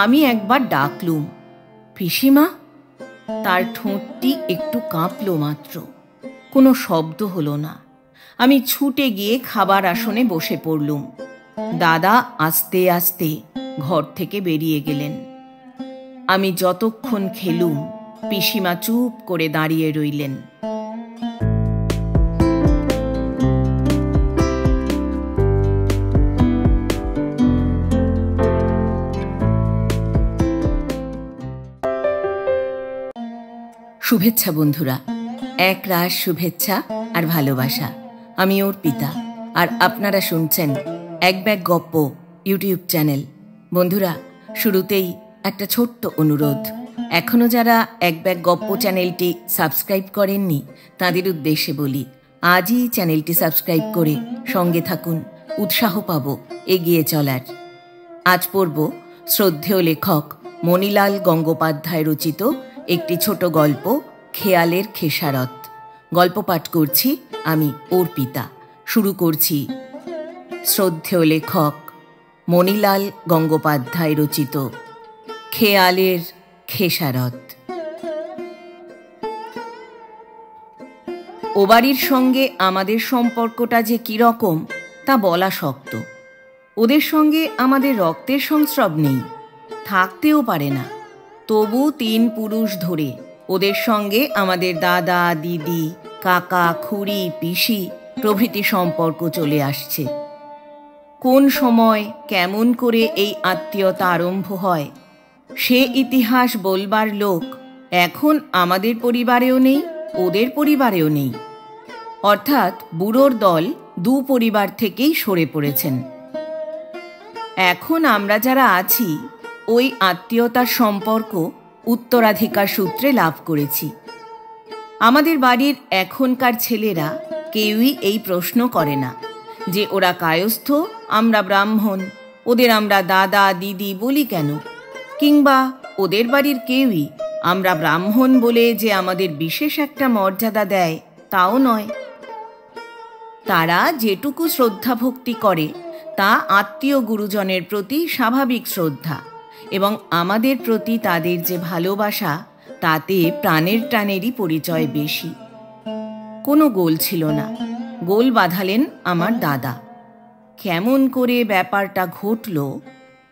আমি একবার ডাকলুম, পিসিমা। তার ঠোঁটটি একটু কাঁপল মাত্র, কোনো শব্দ হলো না। আমি ছুটে গিয়ে খাবার আসনে বসে পড়লুম। দাদা আস্তে আস্তে ঘর থেকে বেরিয়ে গেলেন। আমি যতক্ষণ খেলুম, পিসিমা চুপ করে দাঁড়িয়ে রইলেন। শুভেচ্ছা বন্ধুরা, এক রাশ শুভেচ্ছা আর ভালোবাসা। আমি অর্পিতা, আর আপনারা শুনছেন এক ব্যাগ গপ্প ইউটিউব চ্যানেল। বন্ধুরা, শুরুতেই একটা ছোট্ট অনুরোধ। এখনও যারা এক ব্যাগ গপ্প চ্যানেলটি সাবস্ক্রাইব করেননি, তাদের উদ্দেশ্যে বলি, আজই চ্যানেলটি সাবস্ক্রাইব করে সঙ্গে থাকুন, উৎসাহ পাবো এগিয়ে চলার। আজ পড়ব শ্রদ্ধেয় লেখক মণিলাল গঙ্গোপাধ্যায় রচিত একটি ছোট গল্প, খেয়ালের খেসারত। গল্প পাঠ করছি আমি অর্পিতা। শুরু করছি। শ্রদ্ধেয় লেখক মণিলাল গঙ্গোপাধ্যায় রচিত খেয়ালের খেসারত। ও বাড়ির সঙ্গে আমাদের সম্পর্কটা যে কীরকম তা বলা শক্ত। ওদের সঙ্গে আমাদের রক্তের সংস্রব নেই, থাকতেও পারে না। তবু 3 পুরুষ ধরে ওদের সঙ্গে আমাদের দাদা, দিদি, কাকা, খুড়ি, পিসি প্রভৃতি সম্পর্ক চলে আসছে। কোন সময় কেমন করে এই আত্মীয়তা আরম্ভ হয়, সে ইতিহাস বলবার লোক এখন আমাদের পরিবারেও নেই, ওদের পরিবারেও নেই। অর্থাৎ বুড়োর দল 2 পরিবার থেকেই সরে পড়েছেন। এখন আমরা যারা আছি, ওই আত্মীয়তার সম্পর্ক উত্তরাধিকার সূত্রে লাভ করেছি। আমাদের বাড়ির এখনকার ছেলেরা কেউই এই প্রশ্ন করে না যে ওরা কায়স্থ, আমরা ব্রাহ্মণ, ওদের আমরা দাদা দিদি বলি কেন। কিংবা ওদের বাড়ির কেউই আমরা ব্রাহ্মণ বলে যে আমাদের বিশেষ একটা মর্যাদা দেয়, তাও নয়। তারা যেটুকু শ্রদ্ধা ভক্তি করে তা আত্মীয় গুরুজনের প্রতি স্বাভাবিক শ্রদ্ধা, এবং আমাদের প্রতি তাদের যে ভালোবাসা, তাতে প্রাণের টানেরই পরিচয় বেশি। কোনো গোল ছিল না। গোল বাঁধালেন আমার দাদা। কেমন করে ব্যাপারটা ঘটল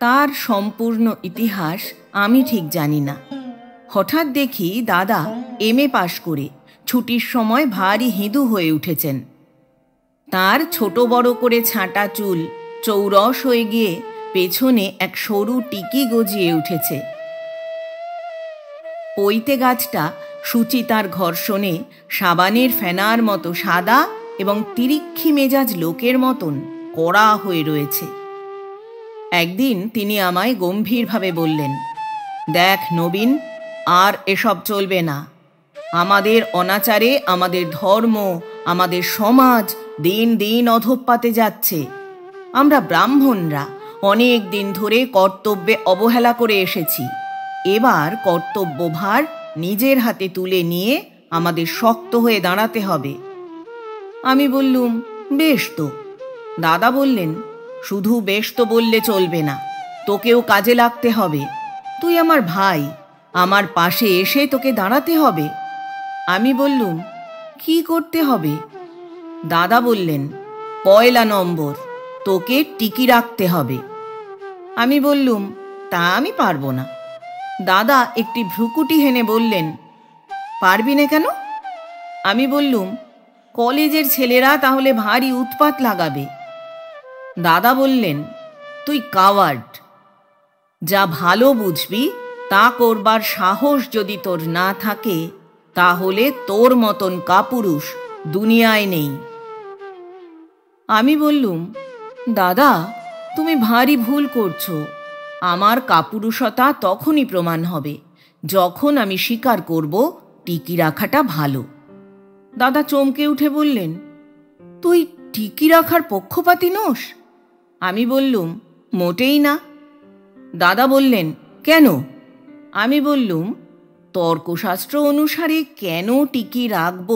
তার সম্পূর্ণ ইতিহাস আমি ঠিক জানি না। হঠাৎ দেখি দাদা MA পাশ করে ছুটির সময় ভারী হিঁদু হয়ে উঠেছেন। তার ছোট বড় করে ছাঁটা চুল চৌরস হয়ে গিয়ে পেছনে এক সরু টিকি গজিয়ে উঠেছে। পৈতে গাছটা সুচিতার ঘর্ষণে সাবানের ফেনার মতো সাদা এবং তিরিক্ষি মেজাজ লোকের মতন কড়া হয়ে রয়েছে। একদিন তিনি আমায় গম্ভীরভাবে বললেন, দেখ নবীন, আর এসব চলবে না। আমাদের অনাচারে আমাদের ধর্ম, আমাদের সমাজ দিন দিন অধঃপাতে যাচ্ছে। আমরা ব্রাহ্মণরা অনেক দিন ধরে কর্তব্যে অবহেলা করে এসেছি। এবার কর্তব্যভার নিজের হাতে তুলে নিয়ে আমাদের শক্ত হয়ে দাঁড়াতে হবে। আমি বললুম, বেশ তো। দাদা বললেন, শুধু বেশ তো বললে চলবে না, তোকেও কাজে লাগতে হবে। তুই আমার ভাই, আমার পাশে এসে তোকে দাঁড়াতে হবে। আমি বললুম, কি করতে হবে? দাদা বললেন, 1 নম্বর, তোকে টিকি রাখতে হবে। আমি বললুম, তা আমি পারবো না। দাদা একটি ভ্রুকুটি হেনে বললেন, পারবি না কেন? আমি বললুম, কলেজের ছেলেরা তাহলে ভারী উৎপাত লাগাবে। দাদা বললেন, তুই কাওয়ার্ড। যা ভালো বুঝবি তা করবার সাহস যদি তোর না থাকে, তাহলে তোর মতন কাপুরুষ দুনিয়ায় নেই। আমি বললুম, দাদা তুমি ভারী ভুল করছো। আমার কাপুরুষতা তখনই প্রমাণ হবে যখন আমি স্বীকার করব টিকি রাখাটা ভালো। দাদা চমকে উঠে বললেন, তুই টিকি রাখার পক্ষপাতী নোস? আমি বললুম, মোটেই না। দাদা বললেন, কেন? আমি বললুম, তর্কশাস্ত্র অনুসারে কেন টিকি রাখব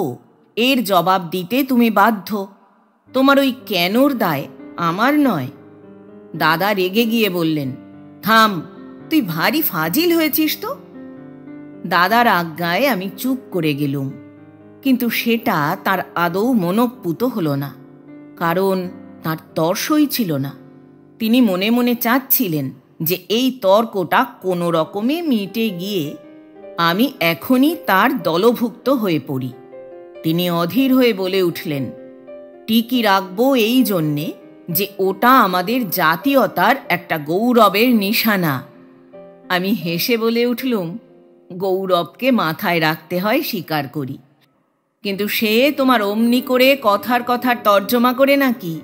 এর জবাব দিতে তুমি বাধ্য। তোমার ওই কেনর দায় আমার নয়। দাদা রেগে গিয়ে বললেন, থাম, তুই ভারী ফাজিল হয়েছিস তো। দাদার আজ্ঞায় আমি চুপ করে গেলুম, কিন্তু সেটা তার আদৌ মনঃপূত হল না, কারণ তার তর্সই ছিল না। তিনি মনে মনে চাচ্ছিলেন যে এই তর্কটা কোনো রকমে মিটে গিয়ে আমি এখনই তার দলভুক্ত হয়ে পড়ি। তিনি অধীর হয়ে বলে উঠলেন, টিকি রাখবো এই জন্যে যে ওটা আমাদের জাতীয়তার একটা গৌরবের নিশানা। আমি হেসে বলে উঠলুম, গৌরবকে মাথায় রাখতে হয় স্বীকার করি, কিন্তু সে তোমার অমনি করে কথার কথার তর্জমা করে নাকি?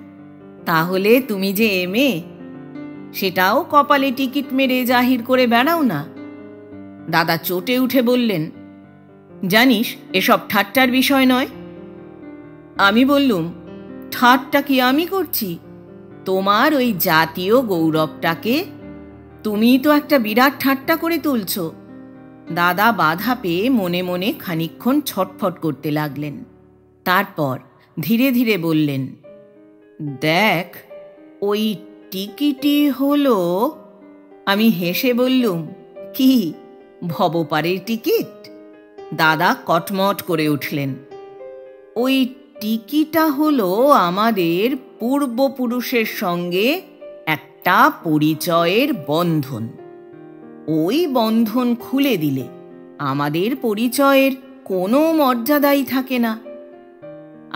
তাহলে তুমি যে এমএ, সেটাও কপালে টিকিট মেরে জাহির করে বেড়াও না। দাদা চটে উঠে বললেন, জানিস এসব ঠাট্টার বিষয় নয়। আমি বললুম, ঠাট্টা কি আমি করছি? তোমার ওই জাতীয় গৌরবটাকে তুমি তো একটা বিরাট ঠাট্টা করে তুলছ। দাদা বাধা পেয়ে মনে মনে খানিকক্ষণ ছটফট করতে লাগলেন। তারপর ধীরে ধীরে বললেন, দেখ, ওই টিকিটই হলো। আমি হেসে বললুম, কি, ভবপারের টিকিট? দাদা কটমট করে উঠলেন, ওই টিকিটা হলো আমাদের পূর্বপুরুষের সঙ্গে একটা পরিচয়ের বন্ধন। ওই বন্ধন খুলে দিলে আমাদের পরিচয়ের কোনো মর্যাদাই থাকে না।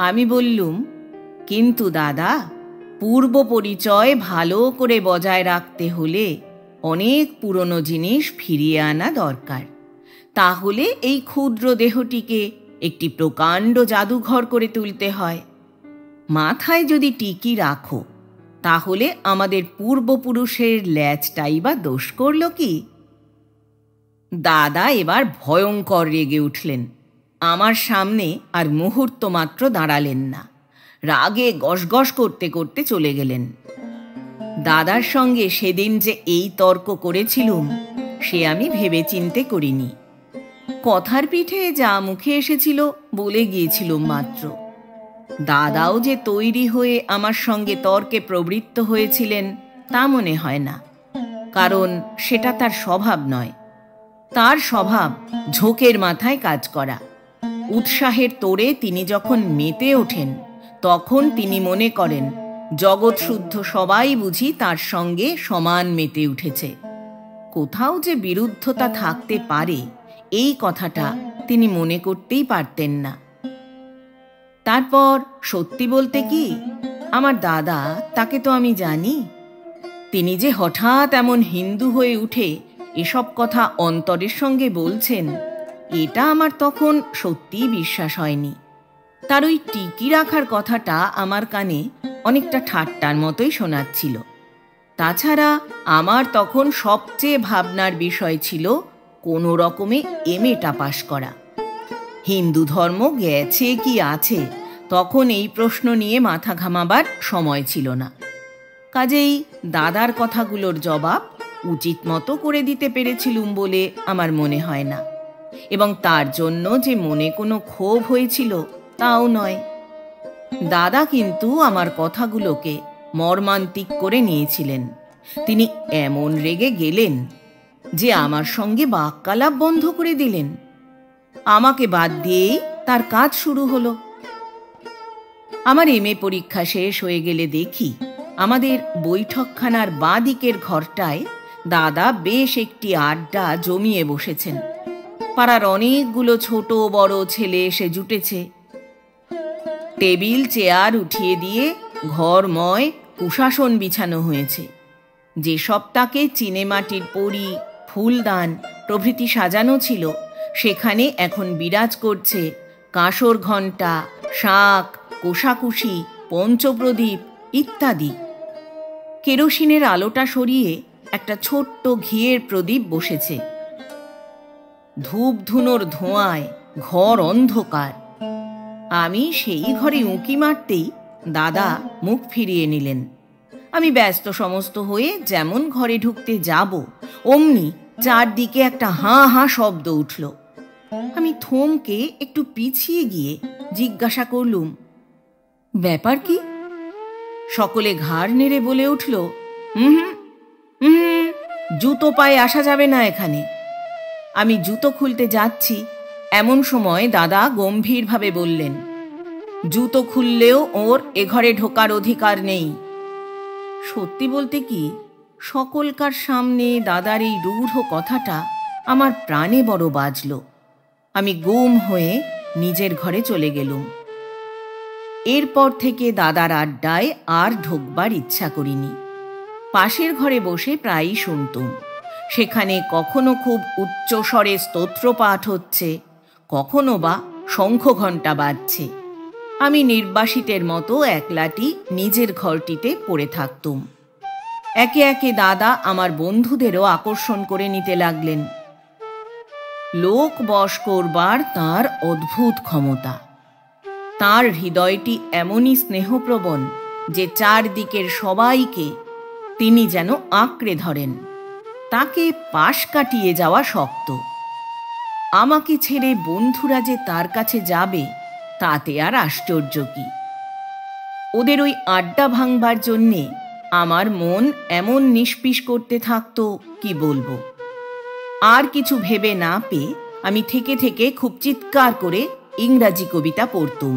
আমি বললুম, কিন্তু দাদা, পূর্ব পরিচয় ভালো করে বজায় রাখতে হলে অনেক পুরনো জিনিস ফিরিয়ে আনা দরকার। তাহলে এই ক্ষুদ্র দেহটিকে একটি প্রকাণ্ড জাদুঘর করে তুলতে হয়। মাথায় যদি টিকি রাখো, তাহলে আমাদের পূর্বপুরুষের ল্যাজটাই বা দোষ করল কি? দাদা এবার ভয়ঙ্কর রেগে উঠলেন। আমার সামনে আর মুহূর্ত মাত্র দাঁড়ালেন না। রাগে গসগস করতে করতে চলে গেলেন। দাদার সঙ্গে সেদিন যে এই তর্ক করেছিলুম, সে আমি ভেবে চিন্তে করিনি। কথার পিঠে যা মুখে এসেছিল বলে গিয়েছিলুম মাত্র। দাদাও যে তৈরি হয়ে আমার সঙ্গে তর্কে প্রবৃত্ত হয়েছিলেন তা মনে হয় না, কারণ সেটা তার স্বভাব নয়। তার স্বভাব ঝোঁকের মাথায় কাজ করা। উৎসাহের তোড়ে তিনি যখন মেতে ওঠেন, তখন তিনি মনে করেন জগৎ শুদ্ধ সবাই বুঝি তার সঙ্গে সমান মেতে উঠেছে। কোথাও যে বিরুদ্ধতা থাকতে পারে, এই কথাটা তিনি মনে করতেই পারতেন না। তারপর সত্যি বলতে কি, আমার দাদা, তাকে তো আমি জানি। তিনি যে হঠাৎ এমন হিন্দু হয়ে উঠে এসব কথা অন্তরের সঙ্গে বলছেন, এটা আমার তখন সত্যিই বিশ্বাস হয়নি। তার ওই টিকি রাখার কথাটা আমার কানে অনেকটা ঠাট্টার মতোই শোনাচ্ছিল। তাছাড়া আমার তখন সবচেয়ে ভাবনার বিষয় ছিল কোনো রকমে এমএটা পাশ করা। হিন্দু ধর্ম গেছে কি আছে, তখন এই প্রশ্ন নিয়ে মাথা ঘামাবার সময় ছিল না। কাজেই দাদার কথাগুলোর জবাব উচিত মতো করে দিতে পেরেছিলুম বলে আমার মনে হয় না, এবং তার জন্য যে মনে কোনো ক্ষোভ হয়েছিল তাও নয়। দাদা কিন্তু আমার কথাগুলোকে মর্মান্তিক করে নিয়েছিলেন। তিনি এমন রেগে গেলেন যে আমার সঙ্গে বাক্যালাপ বন্ধ করে দিলেন। আমাকে বাদ দিয়েই তার কাজ শুরু হলো। আমার এমএ পরীক্ষা শেষ হয়ে গেলে দেখি আমাদের বৈঠকখানার বাঁ দিকের ঘরটায় দাদা বেশ একটি আড্ডা জমিয়ে বসেছেন। পাড়ার অনেকগুলো ছোট বড় ছেলে এসে জুটেছে। টেবিল চেয়ার উঠিয়ে দিয়ে ঘরময় কুশাসন বিছানো হয়েছে। যে সপ্তাহে চিনেমাটির পরী, ফুলদান প্রভৃতি সাজানো ছিল, সেখানে এখন বিরাজ করছে কাঁসর ঘণ্টা, শাঁখ, কোষাকুষি, পঞ্চপ্রদীপ ইত্যাদি। কেরোসিনের আলোটা সরিয়ে একটা ছোট্ট ঘিয়ের প্রদীপ বসেছে। ধূপ ধুনোর ধোঁয়ায় ঘর অন্ধকার। আমি সেই ঘরে উঁকি মারতেই দাদা মুখ ফিরিয়ে নিলেন। আমি ব্যস্ত সমস্ত হয়ে যেমন ঘরে ঢুকতে যাব, অমনি চারদিকে একটা হাঁ হাঁ শব্দ উঠল। আমি থমকে একটু পিছিয়ে গিয়ে জিজ্ঞাসা করলুম, ব্যাপার কি? সকলে ঘাড় নেড়ে বলে উঠল, জুতো পায়ে আসা যাবে না এখানে। আমি জুতো খুলতে যাচ্ছি, এমন সময় দাদা গম্ভীরভাবে বললেন, জুতো খুললেও ওর এ ঘরে ঢোকার অধিকার নেই। সত্যি বলতে কি, সকলকার সামনে দাদার এই রূঢ় কথাটা আমার প্রাণে বড় বাজল। আমি গুম হয়ে নিজের ঘরে চলে গেলুম। এরপর থেকে দাদার আড্ডায় আর ঢোকবার ইচ্ছা করিনি। পাশের ঘরে বসে প্রায়ই শুনতুম। সেখানে কখনো খুব উচ্চস্বরে স্তোত্র পাঠ হচ্ছে, কখনো বা শঙ্খ ঘণ্টা বাজছে। আমি নির্বাসিতের মতো একলাটি নিজের ঘরটিতে পড়ে থাকতুম। একে একে দাদা আমার বন্ধুদেরও আকর্ষণ করে নিতে লাগলেন। লোক বশ করবার তাঁর অদ্ভুত ক্ষমতা। তাঁর হৃদয়টি এমনই স্নেহপ্রবণ যে চারদিকের সবাইকে তিনি যেন আঁকড়ে ধরেন। তাকে পাশ কাটিয়ে যাওয়া শক্ত। আমাকে ছেড়ে বন্ধুরা যে তার কাছে যাবে তাতে আর আশ্চর্য কি। ওদের ওই আড্ডা ভাঙবার জন্যে আমার মন এমন নিষ্পিস করতে থাকতো, কি বলবো। আর কিছু ভেবে না পেয়ে আমি থেকে থেকে খুব চিৎকার করে ইংরাজি কবিতা পড়তুম।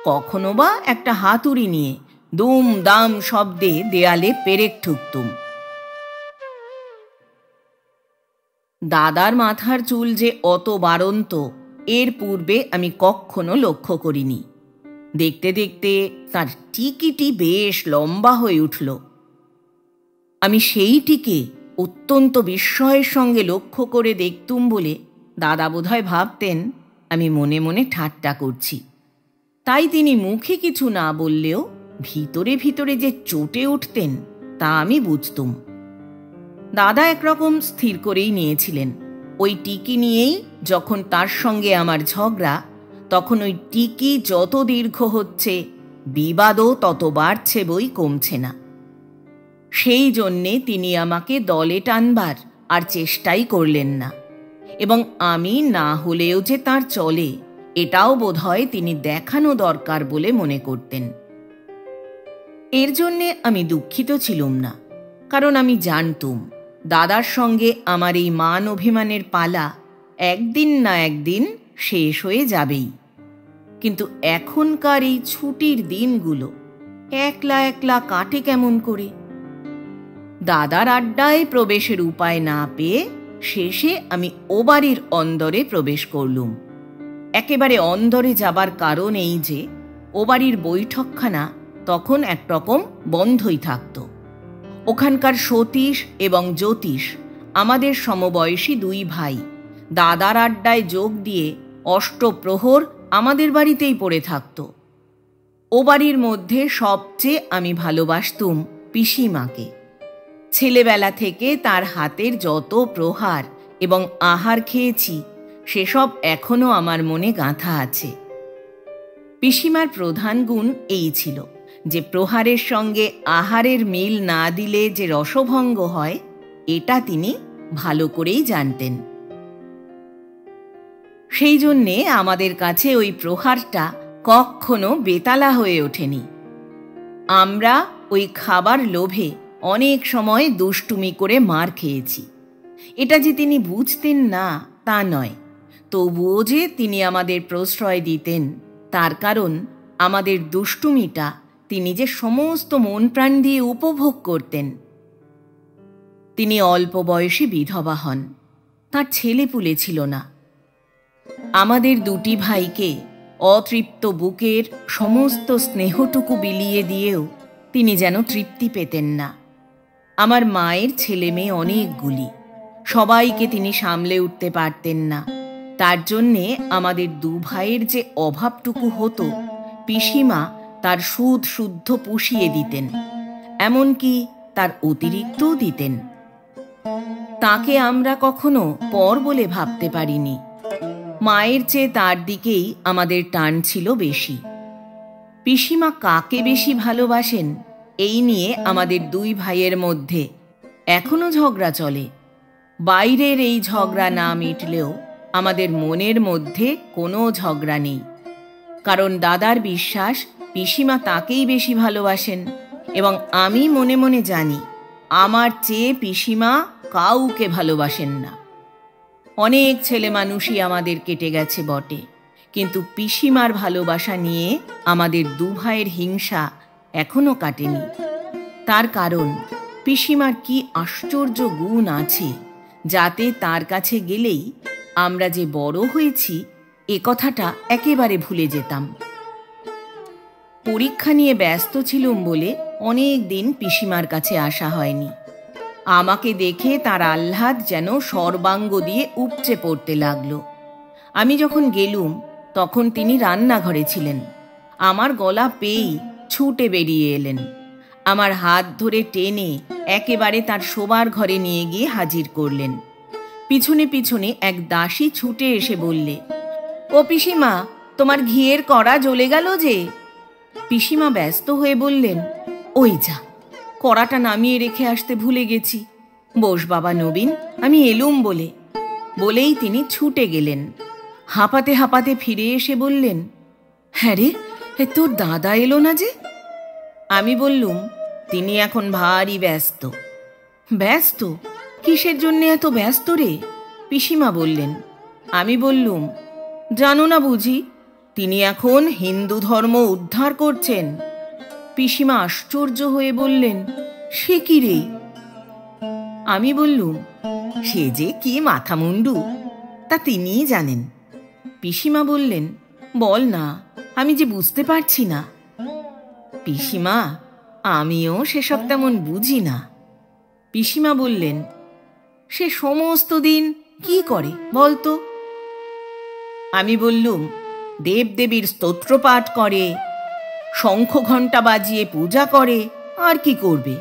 কখনো বা একটা হাতুড়ি নিয়ে দুম দাম শব্দে দেয়ালে পেরেক ঠুকতুম। দাদার মাথার চুল যে অত বাড়ন্ত এর পূর্বে আমি কখনো লক্ষ্য করিনি। দেখতে দেখতে তার টিকিটি বেশ লম্বা হয়ে উঠল। আমি সেইটিকে অত্যন্ত বিস্ময়ের সঙ্গে লক্ষ্য করে দেখতুম বলে দাদা বোধহয় ভাবতেন আমি মনে মনে ঠাট্টা করছি। তাই তিনি মুখে কিছু না বললেও ভিতরে ভিতরে যে চটে উঠতেন তা আমি বুঝতুম। দাদা একরকম স্থির করেই নিয়েছিলেন, ওই টিকি নিয়েই যখন তার সঙ্গে আমার ঝগড়া, তখন ওই টিকি যত দীর্ঘ হচ্ছে বিবাদও তত বাড়ছে বই কমছে না। সেই জন্যে তিনি আমাকে দলে টানবার আর চেষ্টাই করলেন না, এবং আমি না হলেও যে তাঁর চলে এটাও বোধহয় তিনি দেখানো দরকার বলে মনে করতেন। এর জন্যে আমি দুঃখিত ছিলুম না, কারণ আমি জানতুম দাদার সঙ্গে আমার এই মান অভিমানের পালা একদিন না একদিন শেষ হয়ে যাবেই। কিন্তু এখনকার এই ছুটির দিনগুলো একলা একলা কাটে কেমন করে? দাদার আড্ডায় প্রবেশের উপায় না পেয়ে শেষে আমি ও বাড়ির অন্দরে প্রবেশ করলুম। একেবারে অন্দরে যাবার কারণ এই যে ও বাড়ির বৈঠকখানা তখন একরকম বন্ধই থাকত। ওখানকার সতীশ এবং জ্যোতিষ আমাদের সমবয়সী দুই ভাই দাদার আড্ডায় যোগ দিয়ে অষ্টপ্রহর আমাদের বাড়িতেই পড়ে থাকত। ও বাড়ির মধ্যে সবচেয়ে আমি ভালোবাসতুম পিসিমাকে। ছেলেবেলা থেকে তার হাতের যত প্রহার এবং আহার খেয়েছি সেসব এখনো আমার মনে গাঁথা আছে। পিসিমার প্রধান গুণ এই ছিল যে প্রহারের সঙ্গে আহারের মিল না দিলে যে রসভঙ্গ হয় এটা তিনি ভালো করেই জানতেন। সেই জন্যে আমাদের কাছে ওই প্রহারটা কখনো বেতালা হয়ে ওঠেনি। আমরা ওই খাবার লোভে অনেক সময় দুষ্টুমি করে মার খেয়েছি। এটা যে তিনি বুঝতেন না তা নয়, তবুও যে তিনি আমাদের প্রশ্রয় দিতেন তার কারণ আমাদের দুষ্টুমিটা তিনি যে সমস্ত মন প্রাণ দিয়ে উপভোগ করতেন। তিনি অল্প বয়সে বিধবা হন, তার ছেলেপুলে ছিল না। আমাদের দুটি ভাইকে অতৃপ্ত বুকের সমস্ত স্নেহটুকু বিলিয়ে দিয়েও তিনি যেন তৃপ্তি পেতেন না। আমার মায়ের ছেলে মেয়ে অনেকগুলি, সবাইকে তিনি সামলে উঠতে পারতেন না। তার জন্যে আমাদের দু ভাইয়ের যে অভাবটুকু হতো পিসিমা তার সুদ শুদ্ধ পুষিয়ে দিতেন, এমনকি তার অতিরিক্তও দিতেন। তাকে আমরা কখনো পর বলে ভাবতে পারিনি। মায়ের চেয়ে তার দিকেই আমাদের টান ছিল বেশি। পিসিমা কাকে বেশি ভালোবাসেন এই নিয়ে আমাদের দুই ভাইয়ের মধ্যে এখনো ঝগড়া চলে। বাইরের এই ঝগড়া না মিটলেও আমাদের মনের মধ্যে কোনো ঝগড়া নেই, কারণ দাদার বিশ্বাস পিসিমা তাকেই বেশি ভালোবাসেন, এবং আমি মনে মনে জানি আমার চেয়ে পিসিমা কাউকে ভালোবাসেন না। অনেক ছেলে মানুষই আমাদের কেটে গেছে বটে, কিন্তু পিসিমার ভালোবাসা নিয়ে আমাদের দু ভাইয়ের হিংসা এখনো কাটেনি। তার কারণ পিসিমার কি আশ্চর্য গুণ আছে, যাতে তার কাছে গেলেই আমরা যে বড় হয়েছি এ কথাটা একেবারে ভুলে যেতাম। পরীক্ষা নিয়ে ব্যস্ত ছিলুম বলে অনেক দিন পিসিমার কাছে আসা হয়নি। আমাকে দেখে তার আহ্লাদ যেন সর্বাঙ্গ দিয়ে উপচে পড়তে লাগলো। আমি যখন গেলুম তখন তিনি রান্নাঘরে ছিলেন। আমার গলা পেয়েই ছুটে বেরিয়ে এলেন। আমার হাত ধরে টেনে একেবারে তার শোবার ঘরে নিয়ে গিয়ে হাজির করলেন। পিছনে পিছনে এক দাসী ছুটে এসে বললে, ও পিসিমা, তোমার ঘিয়ের কড়া জ্বলে গেল যে। পিসিমা ব্যস্ত হয়ে বললেন, ওই যা, কড়াটা নামিয়ে রেখে আসতে ভুলে গেছি। বস বাবা নবীন, আমি এলুম বলেই তিনি ছুটে গেলেন। হাঁপাতে হাঁপাতে ফিরে এসে বললেন, হ্যাঁ রে, তোর দাদা এলো না যে? আমি বললুম, তিনি এখন ভারী ব্যস্ত। ব্যস্ত? কিসের জন্যে এত ব্যস্ত রে? পিসিমা বললেন। আমি বললুম, জানো না বুঝি, তিনি এখন হিন্দু ধর্ম উদ্ধার করছেন। পিসিমা আশ্চর্য হয়ে বললেন, সে কি রে? আমি বললুম, সে যে কি মাথামুন্ডু, তা তিনিই জানেন। পিসিমা বললেন, বল না, আমি যে বুঝতে পারছি না। পিসিমা, আমিও সেসব তেমন বুঝি না। পিসিমা বললেন, সে সমস্ত দিন কি করে বলতো? আমি বললুম, দেবদেবীর স্তোত্র পাঠ করে, শঙ্খ ঘণ্টা বাজিয়ে পূজা করে, আর কি করবে?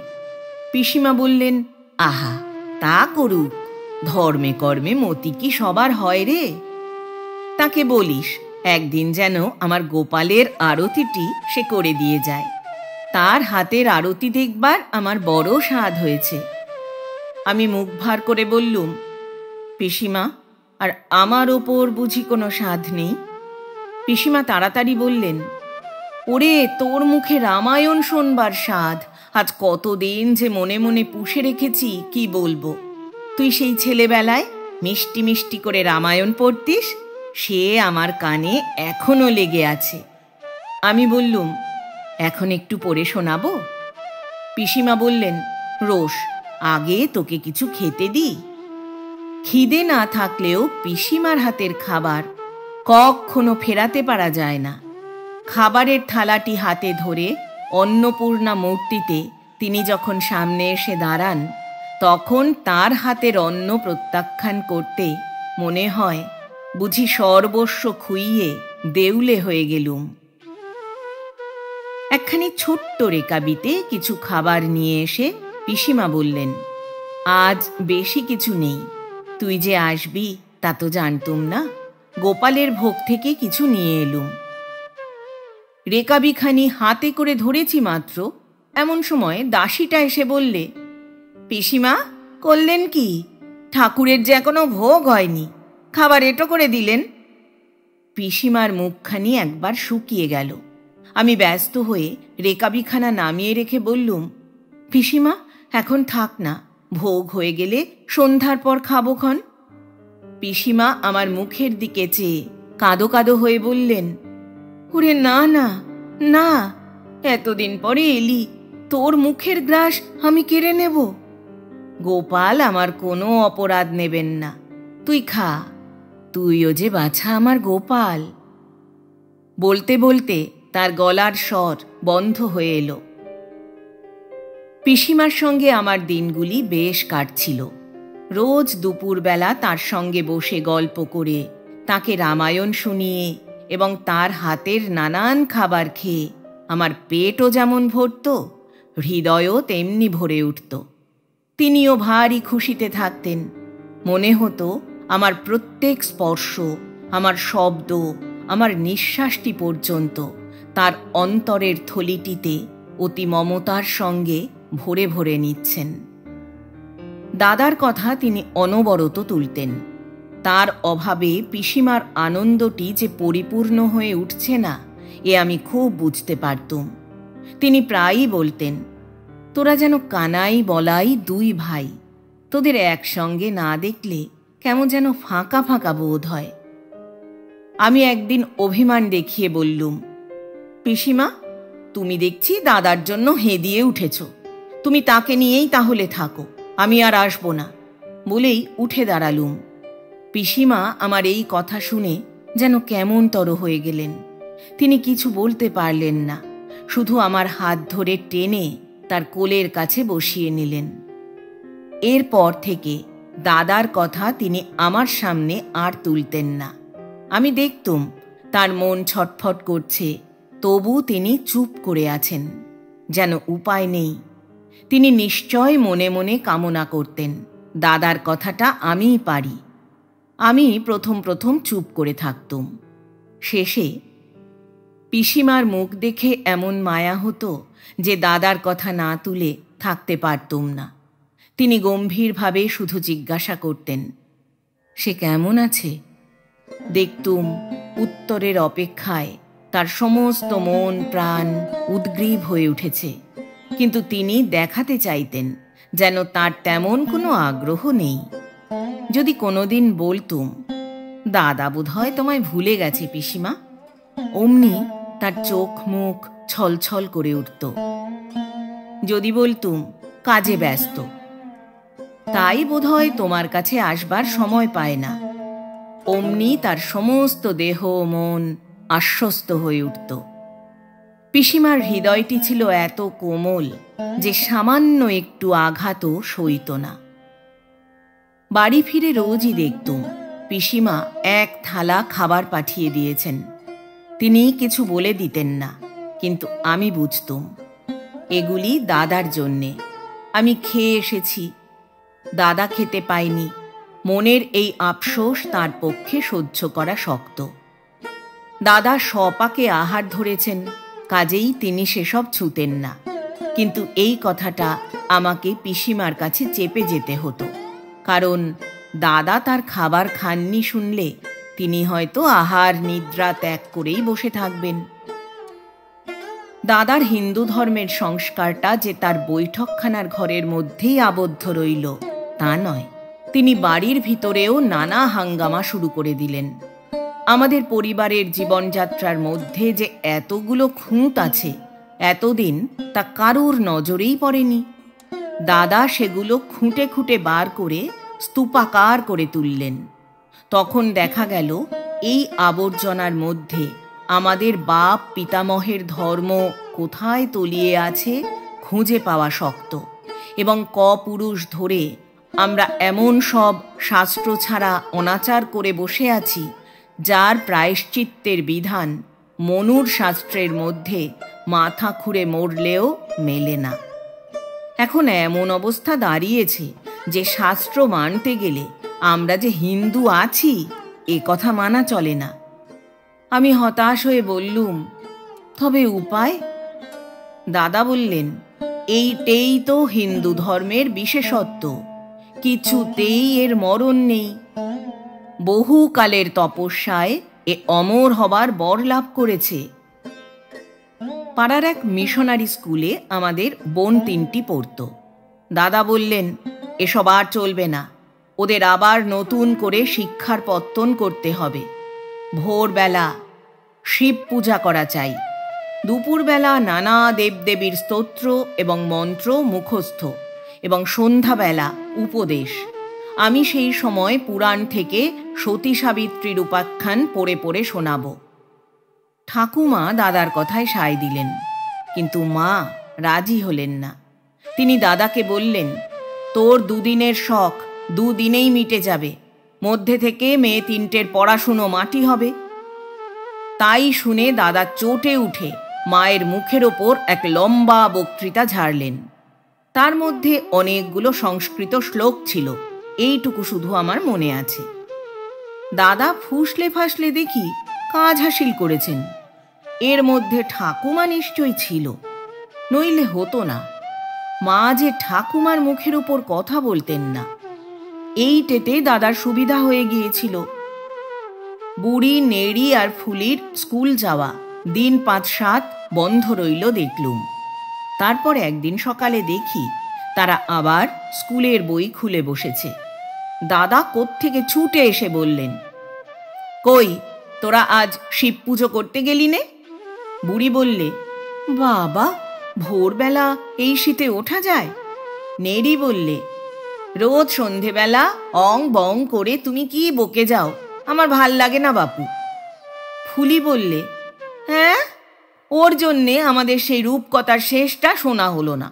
পিসিমা বললেন, আহা, তা করুক, ধর্মে কর্মে মতি কি সবার হয় রে? তাকে বলিস একদিন যেন আমার গোপালের আরতিটি সে করে দিয়ে যায়। তার হাতের আরতি দেখবার আমার বড় স্বাদ হয়েছে। আমি মুখ ভার করে বললুম, পিসিমা, আর আমার ওপর বুঝি কোনো স্বাদ নেই? পিসিমা তাড়াতাড়ি বললেন, ওরে, তোর মুখে রামায়ণ শোনবার স্বাদ আজ কতদিন যে মনে মনে পুষে রেখেছি কি বলবো। তুই সেই ছেলেবেলায় মিষ্টি মিষ্টি করে রামায়ণ পড়তিস, সে আমার কানে এখনো লেগে আছে। আমি বললুম, এখন একটু পড়ে শোনাবো? পিসিমা বললেন, রোস, আগে তোকে কিছু খেতে দিই। খিদে না থাকলেও পিসিমার হাতের খাবার কখনো ফেরাতে পারা যায় না। খাবারের থালাটি হাতে ধরে অন্নপূর্ণা মূর্তিতে তিনি যখন সামনে এসে দাঁড়ান, তখন তার হাতের অন্ন প্রত্যাখ্যান করতে মনে হয় বুঝি সর্বস্ব খুইয়ে দেউলে হয়ে গেলুম। একখানি ছোট্ট রেকাবিতে কিছু খাবার নিয়ে এসে পিসিমা বললেন, আজ বেশি কিছু নেই, তুই যে আসবি তা তো জানতুম না, গোপালের ভোগ থেকে কিছু নিয়ে এলুম। রেকাবিখানি হাতে করে ধরেছি মাত্র, এমন সময় দাসীটা এসে বললে, পিসিমা, করলেন কি? ঠাকুরের যে এখনো ভোগ হয়নি, খাবার এটো করে দিলেন। পিসিমার মুখখানি একবার শুকিয়ে গেল। আমি ব্যস্ত হয়ে রেকাবিখানা নামিয়ে রেখে বললুম, পিসিমা, এখন থাক না, ভোগ হয়ে গেলে সন্ধ্যার পর খাবো ক্ষণ। পিসিমা আমার মুখের দিকে চেয়ে কাঁদো কাঁদো হয়ে বললেন, ওরে না না না, এতদিন পরে এলি, তোর মুখের গ্রাস আমি কেড়ে নেব? গোপাল আমার কোনো অপরাধ নেবেন না, তুই খা, তুইও যে বাছা আমার গোপাল। বলতে বলতে তার গলার স্বর বন্ধ হয়ে এলো। পিসিমার সঙ্গে আমার দিনগুলি বেশ কাটছিল। রোজ দুপুরবেলা তার সঙ্গে বসে গল্প করে, তাকে রামায়ণ শুনিয়ে এবং তার হাতের নানান খাবার খেয়ে আমার পেটও যেমন ভরত, হৃদয়ও তেমনি ভরে উঠত। তিনিও ভারী খুশিতে থাকতেন। মনে হতো আমার প্রত্যেক স্পর্শ, আমার শব্দ, আমার নিঃশ্বাসটি পর্যন্ত তার অন্তরের থলিটিতে অতি মমতার সঙ্গে ভরে ভরে নিচ্ছেন। দাদার কথা তিনি অনবরত তুলতেন। তার অভাবে পিসিমার আনন্দটি যে পরিপূর্ণ হয়ে উঠছে না, এ আমি খুব বুঝতে পারতুম। তিনি প্রায়ই বলতেন, তোরা যেন কানাই বলাই দুই ভাই, তোদের একসঙ্গে না দেখলে কেমন যেন ফাঁকা ফাঁকা বোধ হয়। আমি একদিন অভিমান দেখিয়ে বললুম, পিসিমা, তুমি দেখছি দাদার জন্য হেদিয়ে উঠেছ, তুমি তাকে নিয়েই তাহলে থাকো, আমি আর আসবো না, বলেই উঠে দাঁড়ালুম। পিসিমা আমার এই কথা শুনে যেন কেমনতর হয়ে গেলেন। তিনি কিছু বলতে পারলেন না, শুধু আমার হাত ধরে টেনে তার কোলের কাছে বসিয়ে নিলেন। এরপর থেকে দাদার কথা তিনি আমার সামনে আর তুলতেন না। আমি দেখতুম তার মন ছটফট করছে, তবু তিনি চুপ করে আছেন, যেন উপায় নেই। তিনি নিশ্চয় মনে মনে কামনা করতেন দাদার কথাটা আমিই পারি। আমি প্রথম প্রথম চুপ করে থাকতুম। শেষে পিসিমার মুখ দেখে এমন মায়া হতো যে দাদার কথা না তুলে থাকতে পারতুম না। তিনি গম্ভীরভাবে শুধু জিজ্ঞাসা করতেন, সে কেমন আছে? দেখতুম উত্তরের অপেক্ষায় তার সমস্ত মন প্রাণ উদ্গ্রীব হয়ে উঠেছে, কিন্তু তিনি দেখাতে চাইতেন যেন তার তেমন কোনো আগ্রহ নেই। যদি কোনোদিন বলতুম, দাদা বোধহয় তোমায় ভুলে গেছে পিসিমা, অমনি তার চোখ মুখ ছলছল করে উঠত। যদি বলতুম, কাজে ব্যস্ত, তাই বোধহয় তোমার কাছে আসবার সময় পায় না, অমনি তার সমস্ত দেহ মন আশ্বস্ত হয়ে উঠত। পিসিমার হৃদয়টি ছিল এত কোমল যে সামান্য একটু আঘাতও সইত না। বাড়ি ফিরে রোজই দেখতুম পিসিমা এক থালা খাবার পাঠিয়ে দিয়েছেন। তিনি কিছু বলে দিতেন না, কিন্তু আমি বুঝতুম এগুলি দাদার জন্যে। আমি খেয়ে এসেছি, দাদা খেতে পায়নি, মনের এই আফসোস তার পক্ষে সহ্য করা শক্ত। দাদা সপাকে আহার ধরেছেন, কাজেই তিনি সেসব ছুতেন না, কিন্তু এই কথাটা আমাকে পিসিমার কাছে চেপে যেতে হতো, কারণ দাদা তার খাবার খাননি শুনলে তিনি হয়তো আহার নিদ্রা ত্যাগ করেই বসে থাকবেন। দাদার হিন্দু ধর্মের সংস্কারটা যে তার বৈঠকখানার ঘরের মধ্যেই আবদ্ধ রইল তা নয়, তিনি বাড়ির ভিতরেও নানা হাঙ্গামা শুরু করে দিলেন। আমাদের পরিবারের জীবনযাত্রার মধ্যে যে এতগুলো খুঁত আছে, এতদিন তা কারুর নজরেই পড়েনি। দাদা সেগুলো খুঁটে খুঁটে বার করে স্তূপাকার করে তুললেন। তখন দেখা গেল এই আবর্জনার মধ্যে আমাদের বাপ পিতামহের ধর্ম কোথায় তলিয়ে আছে খুঁজে পাওয়া শক্ত, এবং পুরুষ ধরে আমরা এমন সব শাস্ত্র ছাড়া অনাচার করে বসে আছি যার প্রায়শ্চিত্তের বিধান মনুর শাস্ত্রের মধ্যে মাথা খুঁড়ে মরলেও মেলে না। এখন এমন অবস্থা দাঁড়িয়েছে যে শাস্ত্র মানতে গেলে আমরা যে হিন্দু আছি এ কথা মানা চলে না। আমি হতাশ হয়ে বললুম, তবে উপায়? দাদা বললেন, এইটেই তো হিন্দু ধর্মের বিশেষত্ব, কিছুতেই এর মরণ নেই। বহুকালের তপস্যায় এ অমর হবার বর লাভ করেছে। পাড়ার এক মিশনারি স্কুলে আমাদের বোন তিনটি পড়ত। দাদা বললেন, এসব আর চলবে না, ওদের আবার নতুন করে শিক্ষার পত্তন করতে হবে। ভোরবেলা শিব পূজা করা চাই, দুপুরবেলা নানা দেবদেবীর স্তোত্র এবং মন্ত্র মুখস্থ, এবং সন্ধ্যাবেলা উপদেশ। আমি সেই সময় পুরাণ থেকে সতী সাবিত্রীর উপাখ্যান পড়ে পড়ে শোনাব। ঠাকুমা দাদার কথায় সায় দিলেন, কিন্তু মা রাজি হলেন না। তিনি দাদাকে বললেন, তোর দুদিনের শখ দুদিনেই মিটে যাবে, মধ্যে থেকে মেয়ে তিনটের পড়াশুনো মাটি হবে। তাই শুনে দাদা চটে উঠে মায়ের মুখের ওপর এক লম্বা বক্তৃতা ঝাড়লেন। তার মধ্যে অনেকগুলো সংস্কৃত শ্লোক ছিল, এইটুকু শুধু আমার মনে আছে। দাদা ফুসলে ফাসলে দেখি কাজ হাসিল করেছেন। এর মধ্যে ঠাকুমা নিশ্চয়ই ছিল, নইলে হতো না। মা যে ঠাকুমার মুখের উপর কথা বলতেন না, এইটেতে দাদার সুবিধা হয়ে গিয়েছিল। বুড়ি নেড়ি আর ফুলির স্কুল যাওয়া দিন 5-7 বন্ধ রইল দেখলুম। তারপর একদিন সকালে দেখি তারা আবার স্কুলের বই খুলে বসেছে। দাদা কোত্থেকে ছুটে এসে বললেন, কই, তোরা আজ শিব পুজো করতে গেলি নে? বুড়ি বললে, বাবা, ভোরবেলা এই শীতে ওঠা যায়? নেড়ি বললে, রোজ সন্ধেবেলা অং বং করে তুমি কি বকে যাও, আমার ভাল লাগে না বাপু। ফুলি বললে, হ্যাঁ, ওর জন্যে আমাদের সেই রূপকথার শেষটা শোনা হলো না।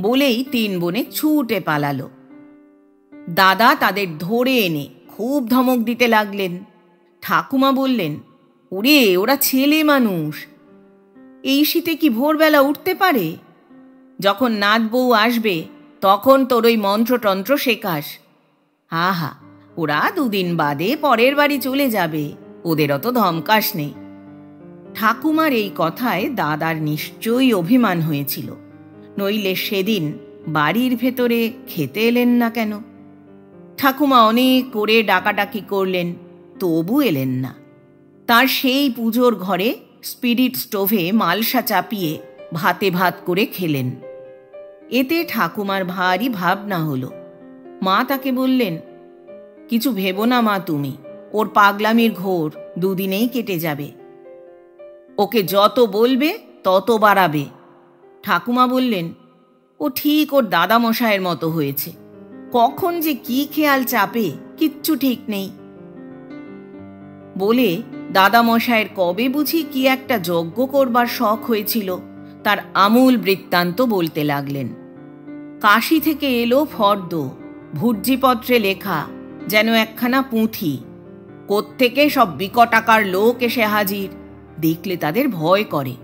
বলেই তিন বোনে ছুটে পালালো। দাদা তাদের ধরে এনে খুব ধমক দিতে লাগলেন। ঠাকুমা বললেন, ওরে, ওরা ছেলে মানুষ, এই শীতে কি ভোরবেলা উঠতে পারে? যখন নাত বউ আসবে তখন তোর ওই মন্ত্রতন্ত্র শেখাস। হা হা, ওরা দুদিন বাদে পরের বাড়ি চলে যাবে, ওদের অত ধমকাস নেই। ঠাকুমার এই কথায় দাদার নিশ্চয়ই অভিমান হয়েছিল, নইলে সেদিন বাড়ির ভেতরে খেতে এলেন না কেন? ঠাকুমা অনেক করে ডাকাডাকি করলেন, তবু এলেন না। তার সেই পুজোর ঘরে স্পিরিট স্টোভে মালসা চাপিয়ে ভাতে ভাত করে খেলেন। এতে ঠাকুমার ভারী ভাবনা হলো। মা তাকে বললেন, কিছু ভেবো না মা তুমি, ওর পাগলামির ঘোর দুদিনেই কেটে যাবে। ওকে যত বলবে তত বাড়াবে। ঠাকুমা বললেন, ও ঠিক ওর দাদামশায়ের মতো হয়েছে, কখন যে কি খেয়াল চাপে কিচ্ছু ঠিক নেই। বলে দাদামশায়ের কবে বুঝি কি একটা যজ্ঞ করবার শখ হয়েছিল তার আমূল বৃত্তান্ত বলতে লাগলেন। কাশী থেকে এলো ফর্দ, ভুর্জিপত্রে লেখা যেন একখানা পুঁথি। কোত্থেকে সব বিকটাকার লোক এসে হাজির, দেখলে তাদের ভয় করে।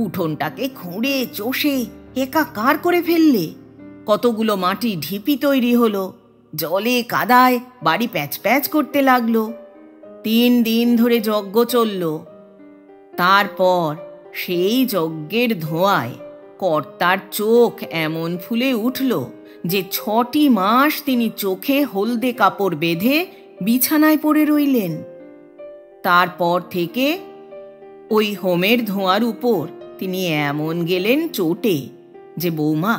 উঠোনটাকে খুঁড়ে চষে একাকার করে ফেললে। কতগুলো মাটি ঢিপি তৈরি হলো, জলে কাদায় বাড়ি প্যাচ প্যাচ করতে লাগলো। 3 দিন ধরে যজ্ঞ চলল। তারপর সেই যজ্ঞের ধোঁয়ায় কর্তার চোখ এমন ফুলে উঠল যে 6টি মাস তিনি চোখে হলদে কাপড় বেঁধে বিছানায় পড়ে রইলেন। তারপর থেকে ওই হোমের ধোঁয়ার উপর তিনি এমন গেলেন চোটে যে, বৌমা,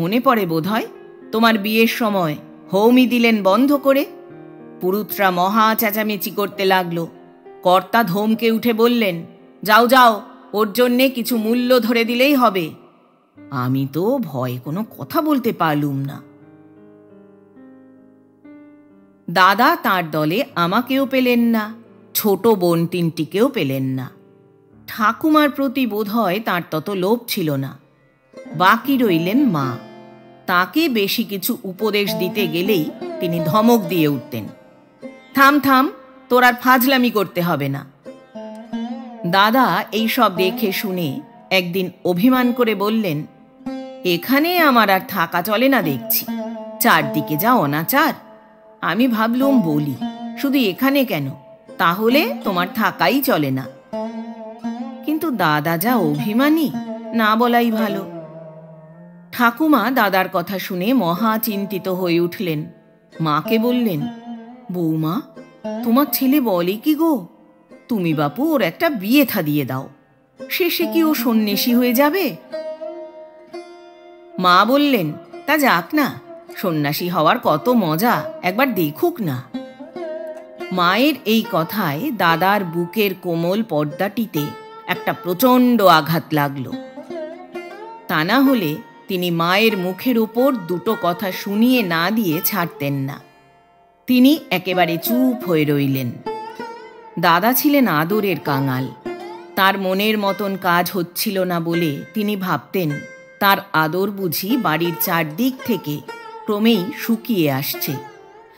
মনে পড়ে বোধহয় তোমার বিয়ের সময় হোমই দিলেন বন্ধ করে। পুরুতরা মহা চেঁচামেচি করতে লাগলো। কর্তা ধমকে উঠে বললেন, যাও যাও, ওর জন্যে কিছু মূল্য ধরে দিলেই হবে। আমি তো ভয়ে কোনো কথা বলতে পারলুম না। দাদা তার দলে আমাকেও পেলেন না, ছোট বোন 3টিকেও পেলেন না। ঠাকুমার প্রতি বোধহয় তাঁর তত লোভ ছিল না। বাকি রইলেন মা। তাকে বেশি কিছু উপদেশ দিতে গেলেই তিনি ধমক দিয়ে উঠতেন, থাম থাম, তোর আর ফাজলামি করতে হবে না। দাদা এই সব দেখে শুনে একদিন অভিমান করে বললেন, এখানে আমার আর থাকা চলে না দেখছি, চারদিকে যা অনাচার। আমি ভাবলুম বলি, শুধু এখানে কেন, তাহলে তোমার থাকাই চলে না। কিন্তু দাদা যা অভিমানী, না বলাই ভালো। ঠাকুমা দাদার কথা শুনে মহা চিন্তিত হয়ে উঠলেন। মাকে বললেন, বৌমা, তোমার ছেলে বলে কি গো, তুমি বাপু ওর একটা বিয়ে থা দিয়ে দাও, শেষে কি ও সন্ন্যাসী হয়ে যাবে? মা বললেন, তা যাক না, সন্ন্যাসী হওয়ার কত মজা, একবার দেখুক না। মায়ের এই কথায় দাদার বুকের কোমল পর্দাটিতে একটা প্রচণ্ড আঘাত লাগল। তা না হলে তিনি মায়ের মুখের উপর দুটো কথা শুনিয়ে না দিয়ে ছাড়তেন না। তিনি একেবারে চুপ হয়ে রইলেন। দাদা ছিলেন আদরের কাঙাল। তার মনের মতন কাজ হচ্ছিল না বলে তিনি ভাবতেন তার আদর বুঝি বাড়ির চারদিক থেকে ক্রমেই শুকিয়ে আসছে।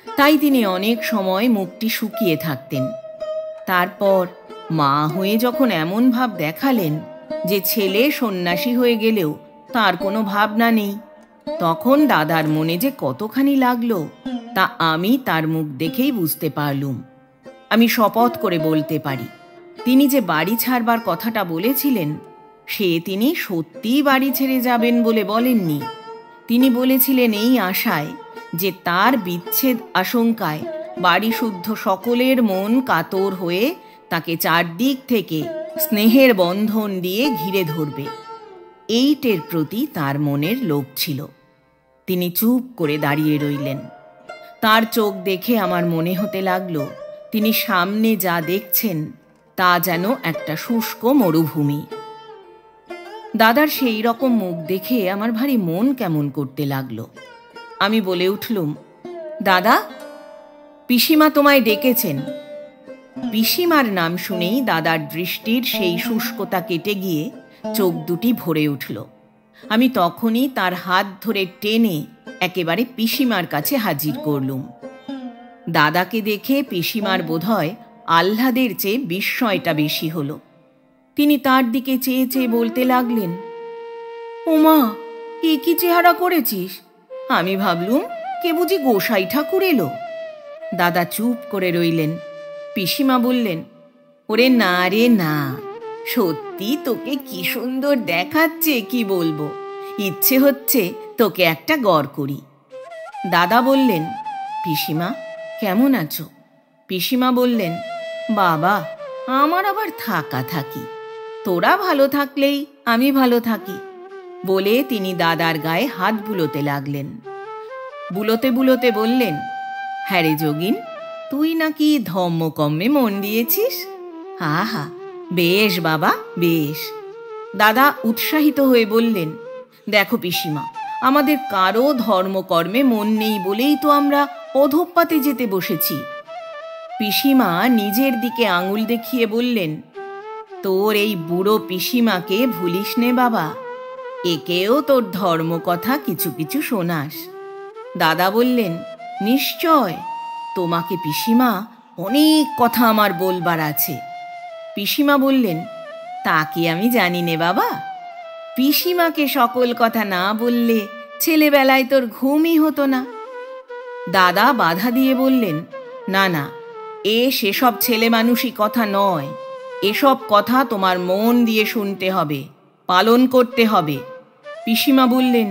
তাই তিনি অনেক সময় মুখটি শুকিয়ে থাকতেন। তারপর মা হয়ে যখন এমন ভাব দেখালেন যে ছেলে সন্ন্যাসী হয়ে গেলেও তার কোনো ভাবনা নেই, তখন দাদার মনে যে কতখানি লাগলো তা আমি তার মুখ দেখেই বুঝতে পারলুম। আমি শপথ করে বলতে পারি, তিনি যে বাড়ি ছাড়বার কথাটা বলেছিলেন সে তিনি সত্যিই বাড়ি ছেড়ে যাবেন বলে বলেননি। তিনি বলেছিলেন এই আশায় যে তার বিচ্ছেদ আশঙ্কায় বাড়ি শুদ্ধ সকলের মন কাতর হয়ে তাকে চারদিক থেকে স্নেহের বন্ধন দিয়ে ঘিরে ধরবে। এইটের প্রতি তার মনের লোভ ছিল। তিনি চুপ করে দাঁড়িয়ে রইলেন। তার চোখ দেখে আমার মনে হতে লাগলো তিনি সামনে যা দেখছেন তা যেন একটা শুষ্ক মরুভূমি। দাদার সেই রকম মুখ দেখে আমার ভারী মন কেমন করতে লাগলো। আমি বলে উঠলুম, দাদা, পিসিমা তোমায় ডেকেছেন। পিসিমার নাম শুনেই দাদার দৃষ্টির সেই শুষ্কতা কেটে গিয়ে চোখ দুটি ভরে উঠল। আমি তখনই তার হাত ধরে টেনে একেবারে পিসিমার কাছে হাজির করলুম। দাদাকে দেখে পিসিমার বোধহয় আহ্লাদের চেয়ে বিস্ময়টা বেশি হলো। তিনি তার দিকে চেয়ে চেয়ে বলতে লাগলেন, ওমা, এ কি চেহারা করেছিস? আমি ভাবলুম কে বুঝি গোসাই ঠাকুর এলো। দাদা চুপ করে রইলেন। পিসিমা বললেন, ওরে না রে না, সত্যি তোকে কি সুন্দর দেখাচ্ছে, কি বলবো, ইচ্ছে হচ্ছে তোকে একটা গড় করি। দাদা বললেন, পিসিমা কেমন আছো? পিসিমা বললেন, বাবা, আমার আবার থাকা থাকি, তোরা ভালো থাকলেই আমি ভালো থাকি। বলে তিনি দাদার গায়ে হাত বুলোতে লাগলেন। বুলোতে বুলোতে বললেন, হ্যাঁ রে যোগিন, তুই নাকি ধম্মকম্মে মন দিয়েছিস? আহা, বেশ বাবা, বেশ। দাদা উৎসাহিত হয়ে বললেন, দেখো পিসিমা, আমাদের কারো ধর্মকর্মে মন নেই বলেই তো আমরা অধঃপাতে যেতে বসেছি। পিসিমা নিজের দিকে আঙুল দেখিয়ে বললেন, তোর এই বুড়ো পিসিমাকে ভুলিস নে বাবা, একেও তোর ধর্মকথা কিছু কিছু শোনাস। দাদা বললেন, নিশ্চয়, তোমাকে পিসিমা অনেক কথা আমার বলবার আছে। পিসিমা বললেন, তা কি আমি জানি নে বাবা? পিসিমাকে সকল কথা না বললে ছেলেবেলায় তোর ঘুমই হতো না। দাদা বাধা দিয়ে বললেন, না না, সেসব ছেলে মানুষই কথা নয়, এসব কথা তোমার মন দিয়ে শুনতে হবে, পালন করতে হবে। পিসিমা বললেন,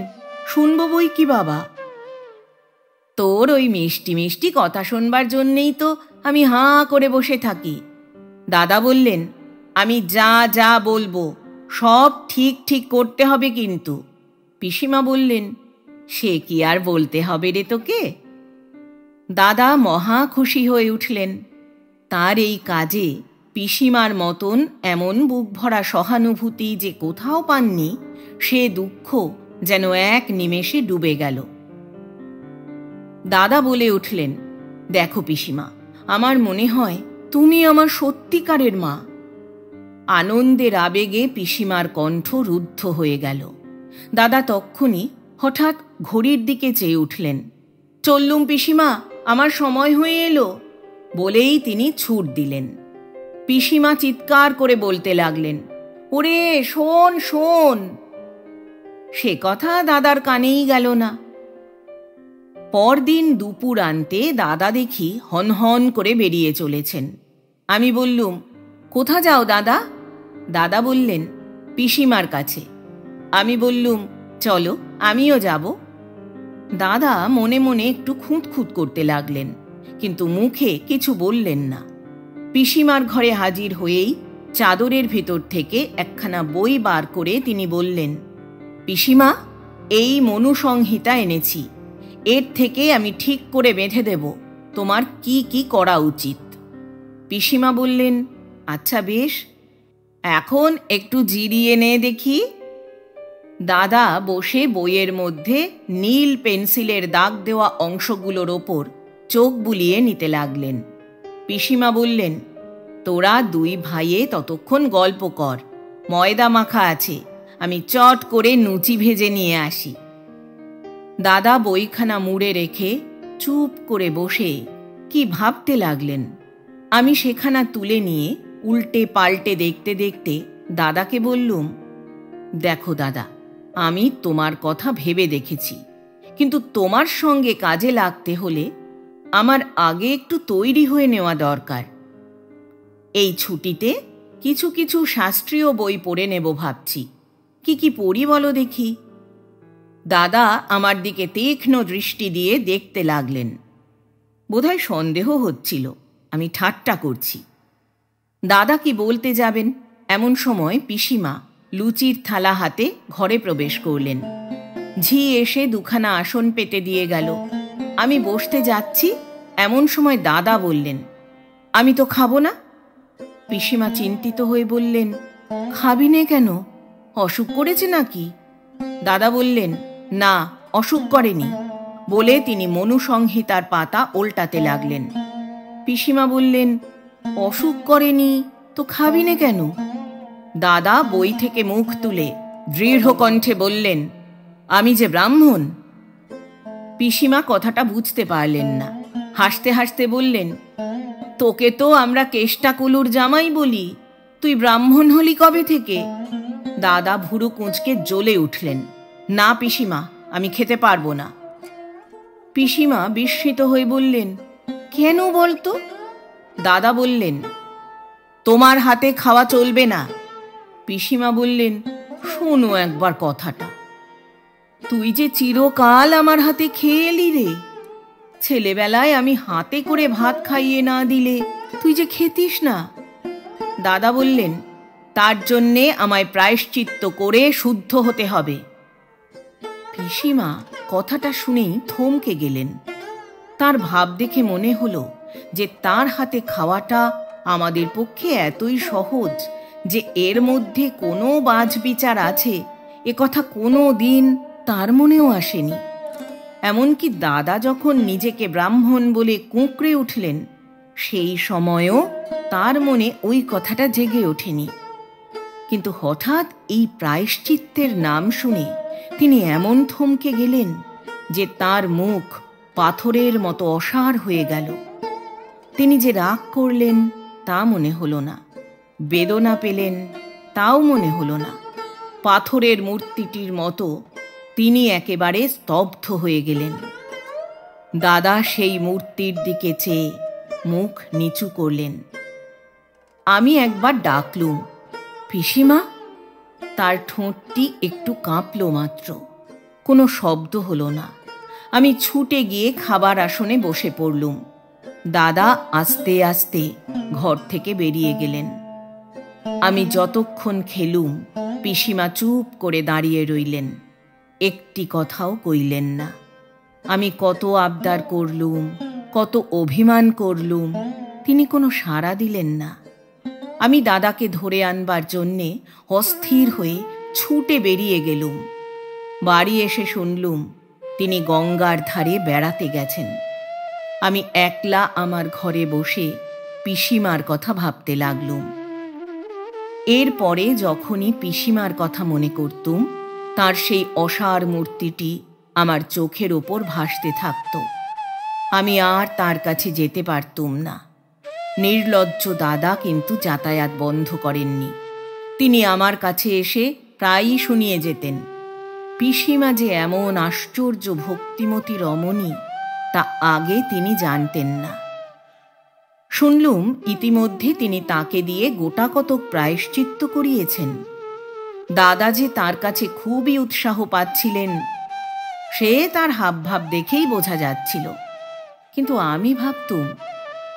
শুনবো বই কি বাবা, তোর ওই মিষ্টি মিষ্টি কথা শোনবার জন্যেই তো আমি হাঁ করে বসে থাকি। দাদা বললেন, আমি যা যা বলবো সব ঠিক ঠিক করতে হবে কিন্তু। পিসিমা বললেন, সে কি আর বলতে হবে রে তোকে? দাদা মহা খুশি হয়ে উঠলেন। তার এই কাজে পিসিমার মতন এমন বুক ভরা সহানুভূতি যে কোথাও পাননি, সে দুঃখ যেন এক নিমেষে ডুবে গেল। দাদা বলে উঠলেন, দেখো পিসিমা, আমার মনে হয় তুমি আমার সত্যিকারের মা। আনন্দের আবেগে পিসিমার কণ্ঠ রুদ্ধ হয়ে গেল। দাদা তক্ষুনি হঠাৎ ঘড়ির দিকে চেয়ে উঠলেন। চললুম পিসিমা, আমার সময় হয়ে এলো, বলেই তিনি ছুট দিলেন। পিসিমা চিৎকার করে বলতে লাগলেন, ওরে শোন শোন। সে কথা দাদার কানেই গেল না। পরদিন দুপুর আনতে দাদা দেখি হনহন করে বেরিয়ে চলেছেন। আমি বললুম, কোথা যাও দাদা? দাদা বললেন, পিসিমার কাছে। আমি বললুম, চলো, আমিও যাব। দাদা মনে মনে একটু খুঁতখুত করতে লাগলেন, কিন্তু মুখে কিছু বললেন না। পিসিমার ঘরে হাজির হয়েই চাদরের ভেতর থেকে একখানা বই বার করে তিনি বললেন, পিসিমা, এই মনুসংহিতা এনেছি, এর থেকে আমি ঠিক করে বেঁধে দেব তোমার কি কি করা উচিত। পিসিমা বললেন, আচ্ছা বেশ, এখন একটু জিরিয়ে নে দেখি। দাদা বসে বইয়ের মধ্যে নীল পেন্সিলের দাগ দেওয়া অংশগুলোর ওপর চোখ বুলিয়ে নিতে লাগলেন। পিসিমা বললেন, তোরা দুই ভাইয়ে ততক্ষণ গল্প কর, ময়দা মাখা আছে, আমি চট করে লুচি ভেজে নিয়ে আসি। দাদা বইখানা মুড়ে রেখে চুপ করে বসে কি ভাবতে লাগলেন। আমি সেখানা তুলে নিয়ে উল্টে পাল্টে দেখতে দেখতে দাদাকে বললুম, দেখো দাদা, আমি তোমার কথা ভেবে দেখেছি, কিন্তু তোমার সঙ্গে কাজে লাগতে হলে আমার আগে একটু তৈরি হয়ে নেওয়া দরকার। এই ছুটিতে কিছু কিছু শাস্ত্রীয় বই পড়ে নেব ভাবছি। কি কি পড়ি বলো দেখি। দাদা আমার দিকে তীক্ষ্ণ দৃষ্টি দিয়ে দেখতে লাগলেন। বোধহয় সন্দেহ হচ্ছিল আমি ঠাট্টা করছি। দাদা কি বলতে যাবেন, এমন সময় পিসিমা লুচির থালা হাতে ঘরে প্রবেশ করলেন। ঝি এসে দুখানা আসন পেতে দিয়ে গেল। আমি বসতে যাচ্ছি, এমন সময় দাদা বললেন, আমি তো খাবো না। পিসিমা চিন্তিত হয়ে বললেন, খাবি নে কেন? অসুখ করেছে নাকি? দাদা বললেন, না, অসুখ করেনি। বলে তিনি মনুসংহিতার পাতা ওল্টাতে লাগলেন। পিসিমা বললেন, অসুখ করেনি তো খাবি নে কেন? দাদা বই থেকে মুখ তুলে দৃঢ় কণ্ঠে বললেন, আমি যে ব্রাহ্মণ। পিসিমা কথাটা বুঝতে পারলেন না, হাসতে হাসতে বললেন, তোকে তো আমরা কেষ্টাকুলুর জামাই বলি, তুই ব্রাহ্মণ হলি কবে থেকে? দাদা ভুরু কুঁচকে জ্বলে উঠলেন, না পিসিমা, আমি খেতে পারবো না। পিসিমা বিস্মিত হয়ে বললেন, কেন বলতো? দাদা বললেন, তোমার হাতে খাওয়া চলবে না। পিসিমা বললেন, শোনো একবার কথাটা। তুই যে চিরকাল আমার হাতে খেয়ে এলি রে। ছেলেবেলায় আমি হাতে করে ভাত খাইয়ে না দিলে তুই যে খেতিস না। দাদা বললেন, তার জন্যে আমায় প্রায়শ্চিত্ত করে শুদ্ধ হতে হবে। পিসিমা কথাটা শুনেই থমকে গেলেন। তার ভাব দেখে মনে হলো যে তার হাতে খাওয়াটা আমাদের পক্ষে এতই সহজ যে এর মধ্যে কোনো বাছবিচার আছে এ কথা কোনো দিন তার মনেও আসেনি। এমনকি দাদা যখন নিজেকে ব্রাহ্মণ বলে কুঁকড়ে উঠলেন, সেই সময়ও তার মনে ওই কথাটা জেগে ওঠেনি। কিন্তু হঠাৎ এই প্রায়শ্চিত্তের নাম শুনে তিনি এমন থমকে গেলেন যে তার মুখ পাথরের মতো অসাড় হয়ে গেল। তিনি যে রাগ করলেন তা মনে হলো না, বেদনা পেলেন তাও মনে হলো না। পাথরের মূর্তিটির মতো তিনি একেবারে স্তব্ধ হয়ে গেলেন। দাদা সেই মূর্তির দিকে চেয়ে মুখ নিচু করলেন। আমি একবার ডাকলুম, পিসিমা। তার ঠোঁটটি একটু কাঁপল মাত্র, কোনো শব্দ হলো না। আমি ছুটে গিয়ে খাবার আসনে বসে পড়লুম। দাদা আস্তে আস্তে ঘর থেকে বেরিয়ে গেলেন। আমি যতক্ষণ খেলুম পিসিমা চুপ করে দাঁড়িয়ে রইলেন, একটি কথাও কইলেন না। আমি কত আবদার করলুম, কত অভিমান করলুম, তিনি কোনো সাড়া দিলেন না। আমি দাদাকে ধরে আনবার জন্যে অস্থির হয়ে ছুটে বেরিয়ে গেলুম। বাড়ি এসে শুনলুম তিনি গঙ্গার ধারে বেড়াতে গেছেন। আমি একলা আমার ঘরে বসে পিসিমার কথা ভাবতে লাগলুম। এরপরে যখনই পিসিমার কথা মনে করতুম, তার সেই অসার মূর্তিটি আমার চোখের ওপর ভাসতে থাকত। আমি আর তার কাছে যেতে পারতুম না। নির্লজ্জ দাদা কিন্তু যাতায়াত বন্ধ করেননি। তিনি আমার কাছে এসে প্রায়ই শুনিয়ে যেতেন, পিসিমা যে এমন আশ্চর্য ভক্তিমতী রমণী তা আগে তিনি জানতেন না। শুনলুম ইতিমধ্যে তিনি তাকে দিয়ে গোটা কতক প্রায়শ্চিত্ত করিয়েছেন। দাদা যে তার কাছে খুবই উৎসাহ পাচ্ছিলেন সে তার হাবভাব দেখেই বোঝা যাচ্ছিল। কিন্তু আমি ভাবতুম,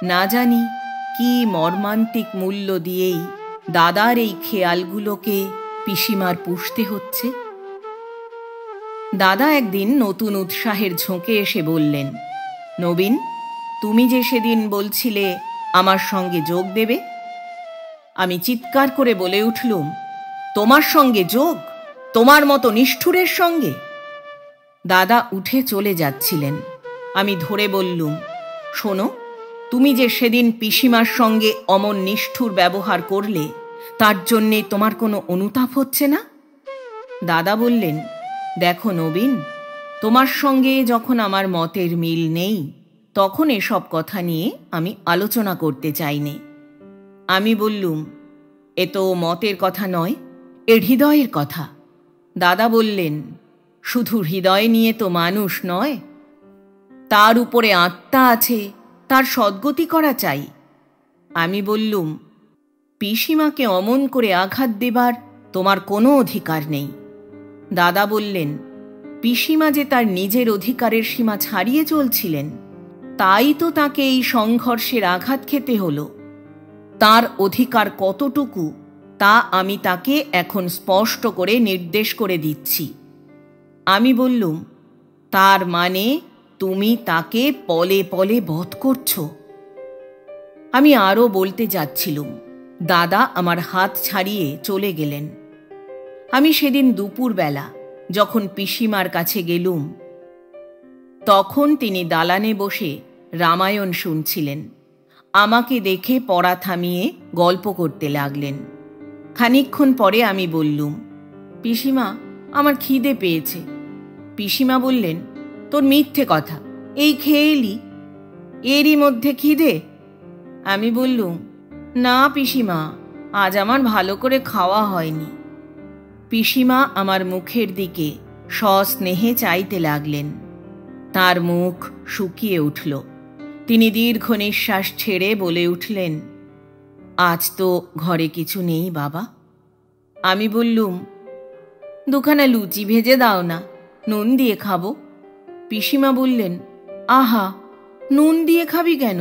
না জানি কি মর্মান্তিক মূল্য দিয়েই দাদার এই খেয়ালগুলোকে পিসিমার পুষতে হচ্ছে। দাদা একদিন নতুন উৎসাহের ঝোঁকে এসে বললেন, নবীন, তুমি যে সেদিন বলছিলে আমার সঙ্গে যোগ দেবে। আমি চিৎকার করে বলে উঠলুম, তোমার সঙ্গে যোগ? তোমার মতো নিষ্ঠুরের সঙ্গে? দাদা উঠে চলে যাচ্ছিলেন। আমি ধরে বললুম, শোনো, তুমি যে সেদিন পিসিমার সঙ্গে অমন নিষ্ঠুর ব্যবহার করলে তার জন্যে তোমার কোনো অনুতাপ হচ্ছে না? দাদা বললেন, দেখো নবীন, তোমার সঙ্গে যখন আমার মতের মিল নেই তখন এসব কথা নিয়ে আমি আলোচনা করতে চাইনি। আমি বললুম, এ তো মতের কথা নয়, এ হৃদয়ের কথা। দাদা বললেন, শুধু হৃদয় নিয়ে তো মানুষ নয়, তার উপরে আত্মা আছে, তার সদ্গতি করা চাই। আমি বললুম, পিসিমাকে অমন করে আঘাত দেবার তোমার কোনো অধিকার নেই। দাদা বললেন, পিসিমা যে তার নিজের অধিকারের সীমা ছাড়িয়ে চলছিলেন, তাই তো তাকে এই সংঘর্ষের আঘাত খেতে হলো। তার অধিকার কতটুকু তা আমি তাকে এখন স্পষ্ট করে নির্দেশ করে দিচ্ছি। আমি বললুম, তার মানে তুমি তাকে পলে পলে বধ করছো? আমি আরও বলতে যাচ্ছিলুম, দাদা আমার হাত ছাড়িয়ে চলে গেলেন। আমি সেদিন দুপুরবেলা যখন পিসিমার কাছে গেলুম, তখন তিনি দালানে বসে রামায়ণ শুনছিলেন। আমাকে দেখে পড়া থামিয়ে গল্প করতে লাগলেন। খানিকক্ষণ পরে আমি বললুম, পিসিমা, আমার খিদে পেয়েছে। পিসিমা বললেন, তোর মিথ্যে কথা, এই খেয়ে এলি, এরই মধ্যে খিদে? আমি বললুম, না পিসিমা, আজ আমার ভালো করে খাওয়া হয়নি। পিসিমা আমার মুখের দিকে সস্নেহে চাইতে লাগলেন। তার মুখ শুকিয়ে উঠল। তিনি দীর্ঘ নিঃশ্বাস ছেড়ে বলে উঠলেন, আজ তো ঘরে কিছু নেই বাবা। আমি বললুম, দুখানা লুচি ভেজে দাও না, নুন দিয়ে খাবো। পিসিমা বললেন, আহা, নুন দিয়ে খাবি কেন?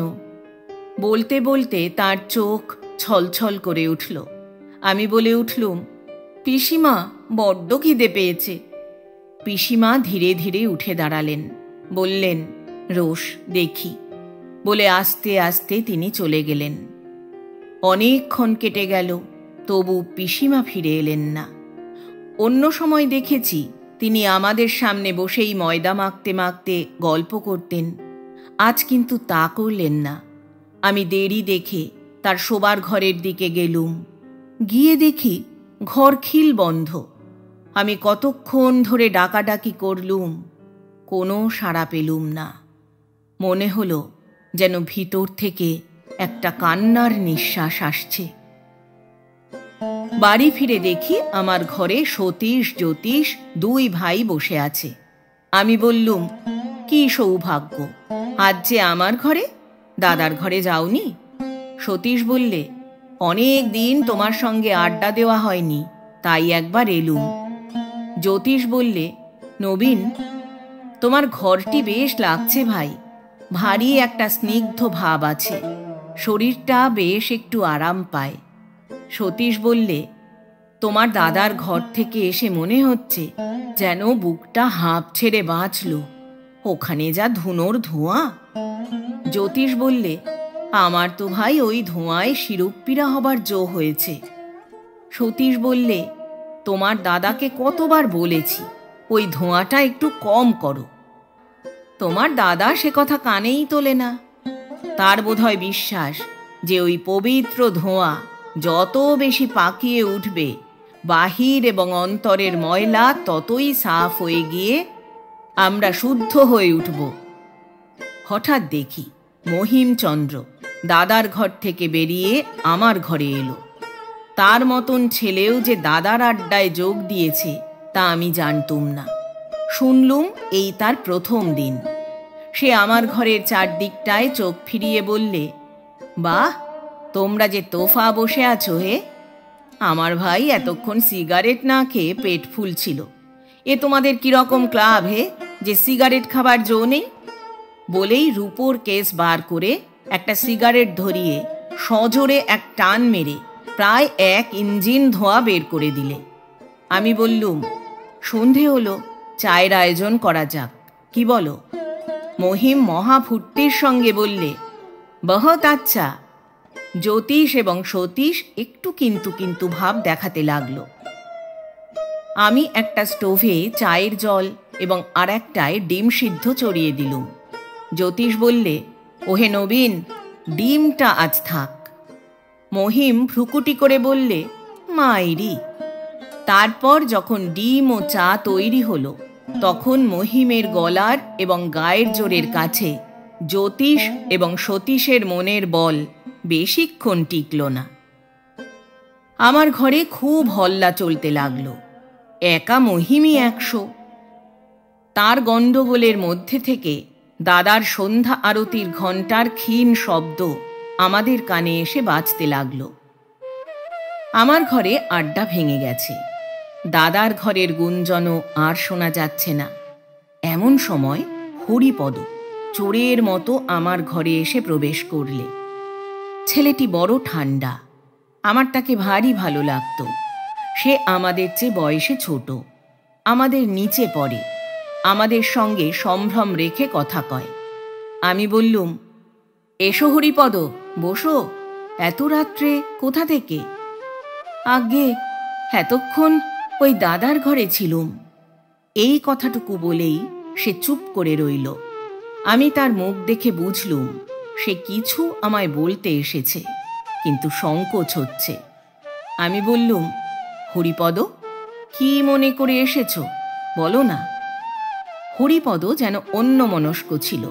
বলতে বলতে তার চোখ ছলছল করে উঠল। আমি বলে উঠলুম, পিসিমা, বড্ড খিদে পেয়েছে। পিসিমা ধীরে ধীরে উঠে দাঁড়ালেন, বললেন, রোস, দেখি, বলে আস্তে আস্তে তিনি চলে গেলেন। অনেকক্ষণ কেটে গেল, তবু পিসিমা ফিরে এলেন না। অন্য সময় দেখেছি তিনি আমাদের সামনে বসেই ময়দা মাখতে মাখতে গল্প করতেন। আজ কিন্তু তা করলেন না। আমি দেরি দেখে তার শোবার ঘরের দিকে গেলুম। গিয়ে দেখি ঘর খিল বন্ধ। আমি কতক্ষণ ধরে ডাকাডাকি করলুম, কোনো সাড়া পেলুম না। মনে হলো যেন ভিতর থেকে একটা কান্নার নিঃশ্বাস আসছে। বাড়ি ফিরে দেখি আমার ঘরে সতীশ, জ্যোতিষ দুই ভাই বসে আছে। আমি বললুম, কি সৌভাগ্য, আজ যে আমার ঘরে, দাদার ঘরে যাওনি? সতীশ বললে, অনেক দিন তোমার সঙ্গে আড্ডা দেওয়া হয়নি, তাই একবার এলুম। জ্যোতিষ বললে, নবীন, তোমার ঘরটি বেশ লাগছে ভাই, ভারী একটা স্নিগ্ধ ভাব আছে, শরীরটা বেশ একটু আরাম পায়। সতীশ বললে, তোমার দাদার ঘর থেকে এসে মনে হচ্ছে যেন বুকটা হাঁপ ছেড়ে বাঁচল, ওখানে যা ধুনোর ধোঁয়া। জ্যোতিষ বললে, আমার তো ভাই ওই ধোঁয়ায় শিরোপ্পীড়া হবার জো হয়েছে। সতীশ বললে, তোমার দাদাকে কতবার বলেছি ওই ধোঁয়াটা একটু কম করো। তোমার দাদা সে কথা কানেই তোলে না। তার বোধহয় বিশ্বাস যে ওই পবিত্র ধোঁয়া যত বেশি পাকিয়ে উঠবে, বাহির এবং অন্তরের ময়লা ততই সাফ হয়ে গিয়ে আমরা শুদ্ধ হয়ে উঠব। হঠাৎ দেখি মহিমচন্দ্র দাদার ঘর থেকে বেরিয়ে আমার ঘরে এলো। তার মতন ছেলেও যে দাদার আড্ডায় যোগ দিয়েছে তা আমি জানতুম না। শুনলুম এই তার প্রথম দিন। সে আমার ঘরের চারদিকটায় চোখ ফিরিয়ে বললে, বাহ, তোমরা যে তোফা বসে আছো হে। আমার ভাই এতক্ষণ সিগারেট না খেয়ে পেট ফুলছিল। এ তোমাদের কিরকম ক্লাব হে যে সিগারেট খাবার জো নেই? বলেই রূপোর কেস বার করে একটা সিগারেট ধরিয়ে সজোরে এক টান মেরে প্রায় 1 ইঞ্জিন ধোঁয়া বের করে দিলে। আমি বললুম, সন্ধে হলো, চায়ের আয়োজন করা যাক, কি বলো? মহিম মহা ফুর্তির সঙ্গে বললে, বহুত আচ্ছা। জ্যোতিষ এবং সতীশ একটু কিন্তু কিন্তু ভাব দেখাতে লাগলো। আমি একটা স্টোভে চায়ের জল এবং আর একটায় ডিম সিদ্ধ চড়িয়ে দিলুম। জ্যোতিষ বললে, ওহে নবীন, ডিমটা আজ থাক। মহিম ভ্রুকুটি করে বললে, মাইরি। তারপর যখন ডিম ও চা তৈরি হলো, তখন মহিমের গলার এবং গায়ের জোরের কাছে জ্যোতিষ এবং সতীশের মনের বল বেশিক্ষণ টিকল না। আমার ঘরে খুব হল্লা চলতে লাগলো। একা মহিমই 100। তার গণ্ডগোলের মধ্যে থেকে দাদার সন্ধ্যা আরতির ঘণ্টার ক্ষীণ শব্দ আমাদের কানে এসে বাজতে লাগল। আমার ঘরে আড্ডা ভেঙে গেছে। দাদার ঘরের গুঞ্জনও আর শোনা যাচ্ছে না। এমন সময় হরিপদ চোরের মতো আমার ঘরে এসে প্রবেশ করলে। ছেলেটি বড় ঠান্ডা, আমার তাকে ভারী ভালো লাগত। সে আমাদের চেয়ে বয়সে ছোট, আমাদের নিচে পড়ে, আমাদের সঙ্গে সম্ভ্রম রেখে কথা কয়। আমি বললুম, এসো হরিপদ, বসো। এত রাত্রে কোথা থেকে? আজ্ঞে, এতক্ষণ ওই দাদার ঘরে ছিলুম। এই কথাটুকু বলেই সে চুপ করে রইল। আমি তার মুখ দেখে বুঝলুম সে কিছু আমায় বলতে এসেছে, কিন্তু সংকোচ হচ্ছে। আমি বললুম, হরিপদ, কি মনে করে এসেছ, বলো না। হরিপদ যেন অন্যমনস্ক ছিল।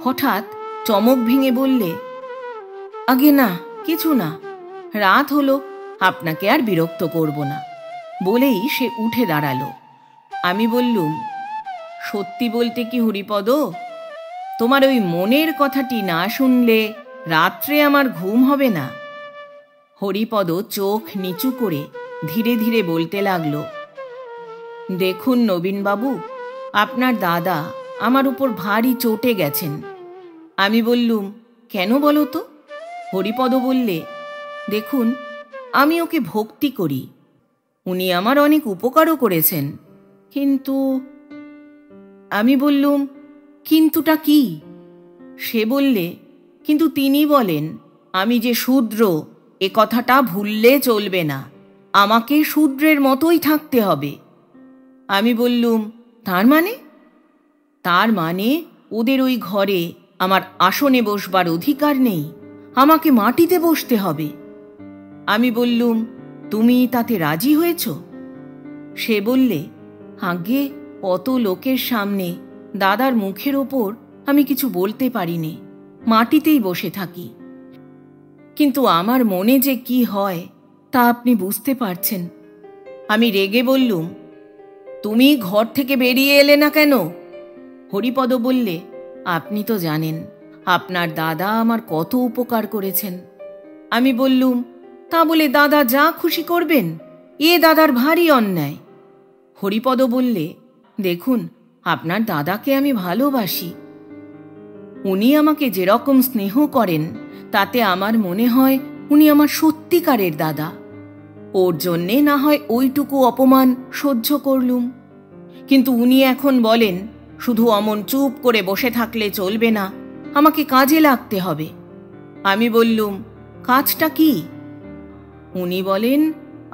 হঠাৎ চমক ভেঙে বললে, আগে না, কিছু না, রাত হলো, আপনাকে আর বিরক্ত করব না, বলেই সে উঠে দাঁড়ালো। আমি বললুম, সত্যি বলতে কি হরিপদ, তোমার ওই মনের কথাটি না শুনলে রাত্রে আমার ঘুম হবে না। হরিপদ চোখ নিচু করে ধীরে ধীরে বলতে লাগল, দেখুন নবীনবাবু, আপনার দাদা আমার উপর ভারী চটে গেছেন। আমি বললুম, কেন বলো তো? হরিপদ বললে, দেখুন, আমি ওকে ভক্তি করি, উনি আমার অনেক উপকারও করেছেন, কিন্তু। আমি বললুম, কিন্তুটা কি? সে বললে, কিন্তু তিনি বলেন আমি যে শূদ্র, এ কথাটা ভুললে চলবে না, আমাকে শূদ্রের মতোই থাকতে হবে। আমি বললুম, তার মানে? তার মানে ওদের ওই ঘরে আমার আসনে বসবার অধিকার নেই, আমাকে মাটিতে বসতে হবে। আমি বললুম, তুমি তাতে রাজি হয়েছ? সে বললে, আজ্ঞে, অত লোকের সামনে দাদার মুখের ওপর আমি কিছু বলতে পারিনি, মাটিতেই বসে থাকি। কিন্তু আমার মনে যে কি হয় তা আপনি বুঝতে পারছেন। আমি রেগে বললুম, তুমি ঘর থেকে বেরিয়ে এলে না কেন? হরিপদ বললে, আপনি তো জানেন আপনার দাদা আমার কত উপকার করেছেন। আমি বললুম, তা বলে দাদা যা খুশি করবেন, এ দাদার ভারী অন্যায়। হরিপদ বললে, দেখুন, আপনার দাদাকে আমি ভালোবাসি, উনি আমাকে যেরকম স্নেহ করেন তাতে আমার মনে হয় উনি আমার সত্যিকারের দাদা। ওর জন্যে না হয় ওইটুকু অপমান সহ্য করলুম, কিন্তু উনি এখন বলেন শুধু অমন চুপ করে বসে থাকলে চলবে না, আমাকে কাজে লাগতে হবে। আমি বললুম, কাজটা কি? উনি বলেন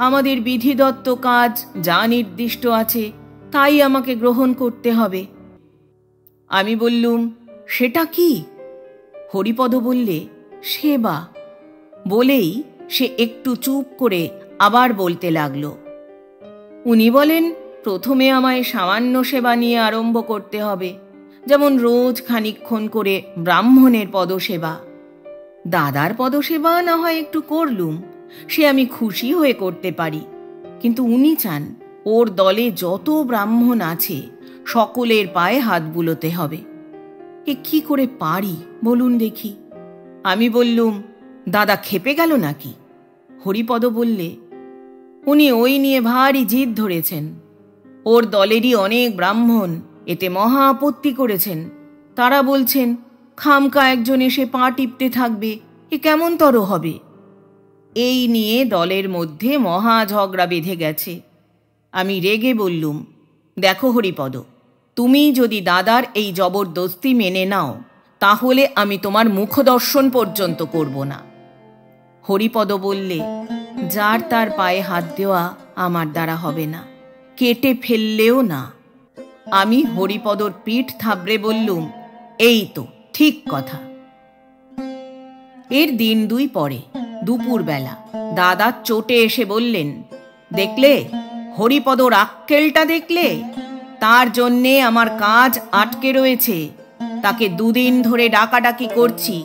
আমাদের বিধিদত্ত কাজ যা নির্দিষ্ট আছে তাই আমাকে গ্রহণ করতে হবে। আমি বললুম, সেটা কি? হরিপদ বললে, সেবা। বলেই সে একটু চুপ করে আবার বলতে লাগল, উনি বলেন প্রথমে আমায় সামান্য সেবা নিয়ে আরম্ভ করতে হবে, যেমন রোজ খানিকক্ষণ করে ব্রাহ্মণের পদসেবা। দাদার পদসেবা না হয় একটু করলুম, সে আমি খুশি হয়ে করতে পারি, কিন্তু উনি চান ওর দলে যত ব্রাহ্মণ আছে সকলের পায়ে হাত বুলোতে হবে। এ কি করে পারি বলুন দেখি। আমি বললুম, দাদা খেপে গেল নাকি? হরিপদ বললে, উনি ওই নিয়ে ভারী জিদ ধরেছেন, ওর দলেরই অনেক ব্রাহ্মণ এতে মহা আপত্তি করেছেন। তারা বলছেন খামকা একজন এসে পা টিপতে থাকবে, এ কেমন তর হবে। এই নিয়ে দলের মধ্যে মহা ঝগড়া বেঁধে গেছে। আমি রেগে বললুম, দেখো হরিপদ, তুমি যদি দাদার এই জবরদস্তি মেনে নাও তাহলে আমি তোমার মুখদর্শন পর্যন্ত করব না। হরিপদ বললে, যার তার পায়ে হাত দেওয়া আমার দ্বারা হবে না, কেটে ফেললেও না। আমি হরিপদর পিঠ থাবড়ে বললুম, এই তো ঠিক কথা। এর দিন দুই পরে দুপুরবেলা দাদা চটে এসে বললেন, দেখলে হরিপদর আক্কেলটা দেখলে? তার জন্যে আমার কাজ আটকে রয়েছে, তাকে দুদিন ধরে ডাকাডাকি করছি,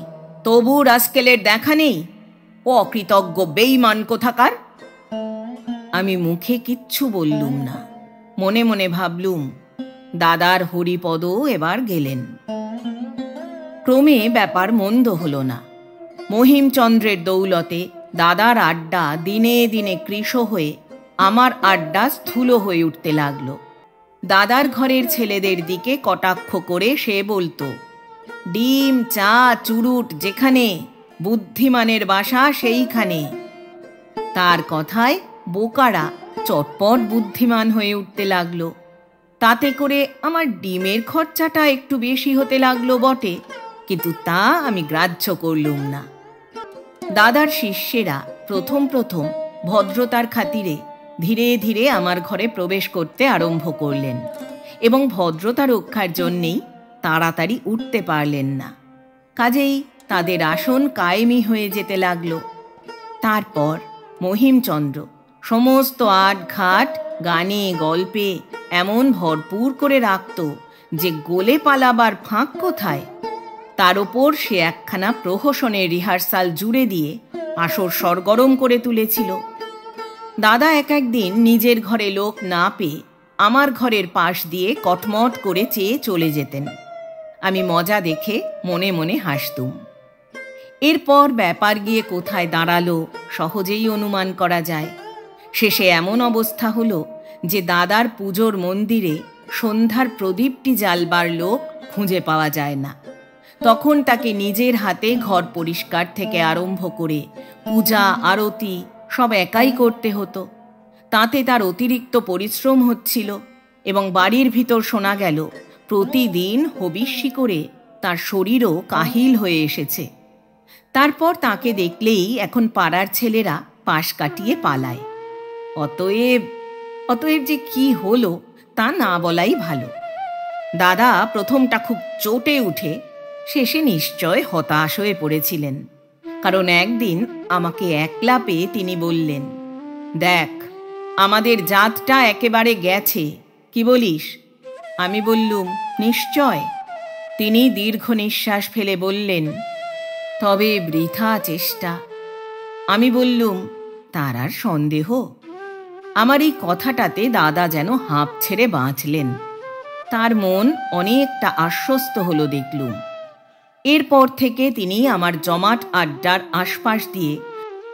তবু রাস্কেলের দেখা নেই। ও অকৃতজ্ঞ বেঈমান কোথাকার। আমি মুখে কিচ্ছু বললুম না, মনে মনে ভাবলুম দাদার হরিপদ এবার গেলেন। ক্রমে ব্যাপার মন্দ হল না। মহিমচন্দ্রের দৌলতে দাদার আড্ডা দিনে দিনে কৃশ হয়ে আমার আড্ডা স্থূল হয়ে উঠতে লাগল। দাদার ঘরের ছেলেদের দিকে কটাক্ষ করে সে বলতো, ডিম চা চুরুট যেখানে, বুদ্ধিমানের বাসা সেইখানে। তার কথায় বোকারা চটপট বুদ্ধিমান হয়ে উঠতে লাগলো। তাতে করে আমার ডিমের খরচাটা একটু বেশি হতে লাগলো বটে, কিন্তু তা আমি গ্রাহ্য করলুম না। দাদার শিষ্যেরা প্রথম প্রথম ভদ্রতার খাতিরে ধীরে ধীরে আমার ঘরে প্রবেশ করতে আরম্ভ করলেন এবং ভদ্রতা রক্ষার জন্যেই তাড়াতাড়ি উঠতে পারলেন না। কাজেই তাদের আসন কায়েমি হয়ে যেতে লাগলো। তারপর মহিমচন্দ্র সমস্ত আটঘাট গানে গল্পে এমন ভরপুর করে রাখত যে গোলে পালাবার ফাঁক কোথায়। তার ওপর সে একখানা প্রহসনের রিহার্সাল জুড়ে দিয়ে আসর সরগরম করে তুলেছিল। দাদা এক একদিন নিজের ঘরে লোক না পেয়ে আমার ঘরের পাশ দিয়ে কটমট করে চেয়ে চলে যেতেন। আমি মজা দেখে মনে মনে হাসতুম। এরপর ব্যাপার গিয়ে কোথায় দাঁড়ালো সহজেই অনুমান করা যায়। শেষে এমন অবস্থা হলো যে দাদার পুজোর মন্দিরে সন্ধ্যার প্রদীপটি জ্বালবার লোক খুঁজে পাওয়া যায় না। তখন তাকে নিজের হাতে ঘর পরিষ্কার থেকে আরম্ভ করে পূজা আরতি সব একাই করতে হতো। তাতে তার অতিরিক্ত পরিশ্রম হচ্ছিল এবং বাড়ির ভিতর শোনা গেল প্রতিদিন হবিষ্যি করে তার শরীরও কাহিল হয়ে এসেছে। তারপর তাকে দেখলেই এখন পাড়ার ছেলেরা পাশ কাটিয়ে পালায়। অতএব যে কি হলো তা না বলাই ভালো। দাদা প্রথমটা খুব চটে উঠে শেষে নিশ্চয় হতাশ হয়ে পড়েছিলেন, কারণ একদিন আমাকে একলা পেয়ে তিনি বললেন, দেখ আমাদের জাতটা একেবারে গেছে, কি বলিস? আমি বললুম, নিশ্চয়। তিনি দীর্ঘ নিঃশ্বাস ফেলে বললেন, তবে বৃথা চেষ্টা। আমি বললুম, তার আর সন্দেহ? আমার এই কথাটাতে দাদা যেন হাঁপ ছেড়ে বাঁচলেন। তার মন অনেকটা আশ্বস্ত হলো দেখলুম। এরপর থেকে তিনি আমার জমাট আড্ডার আশপাশ দিয়ে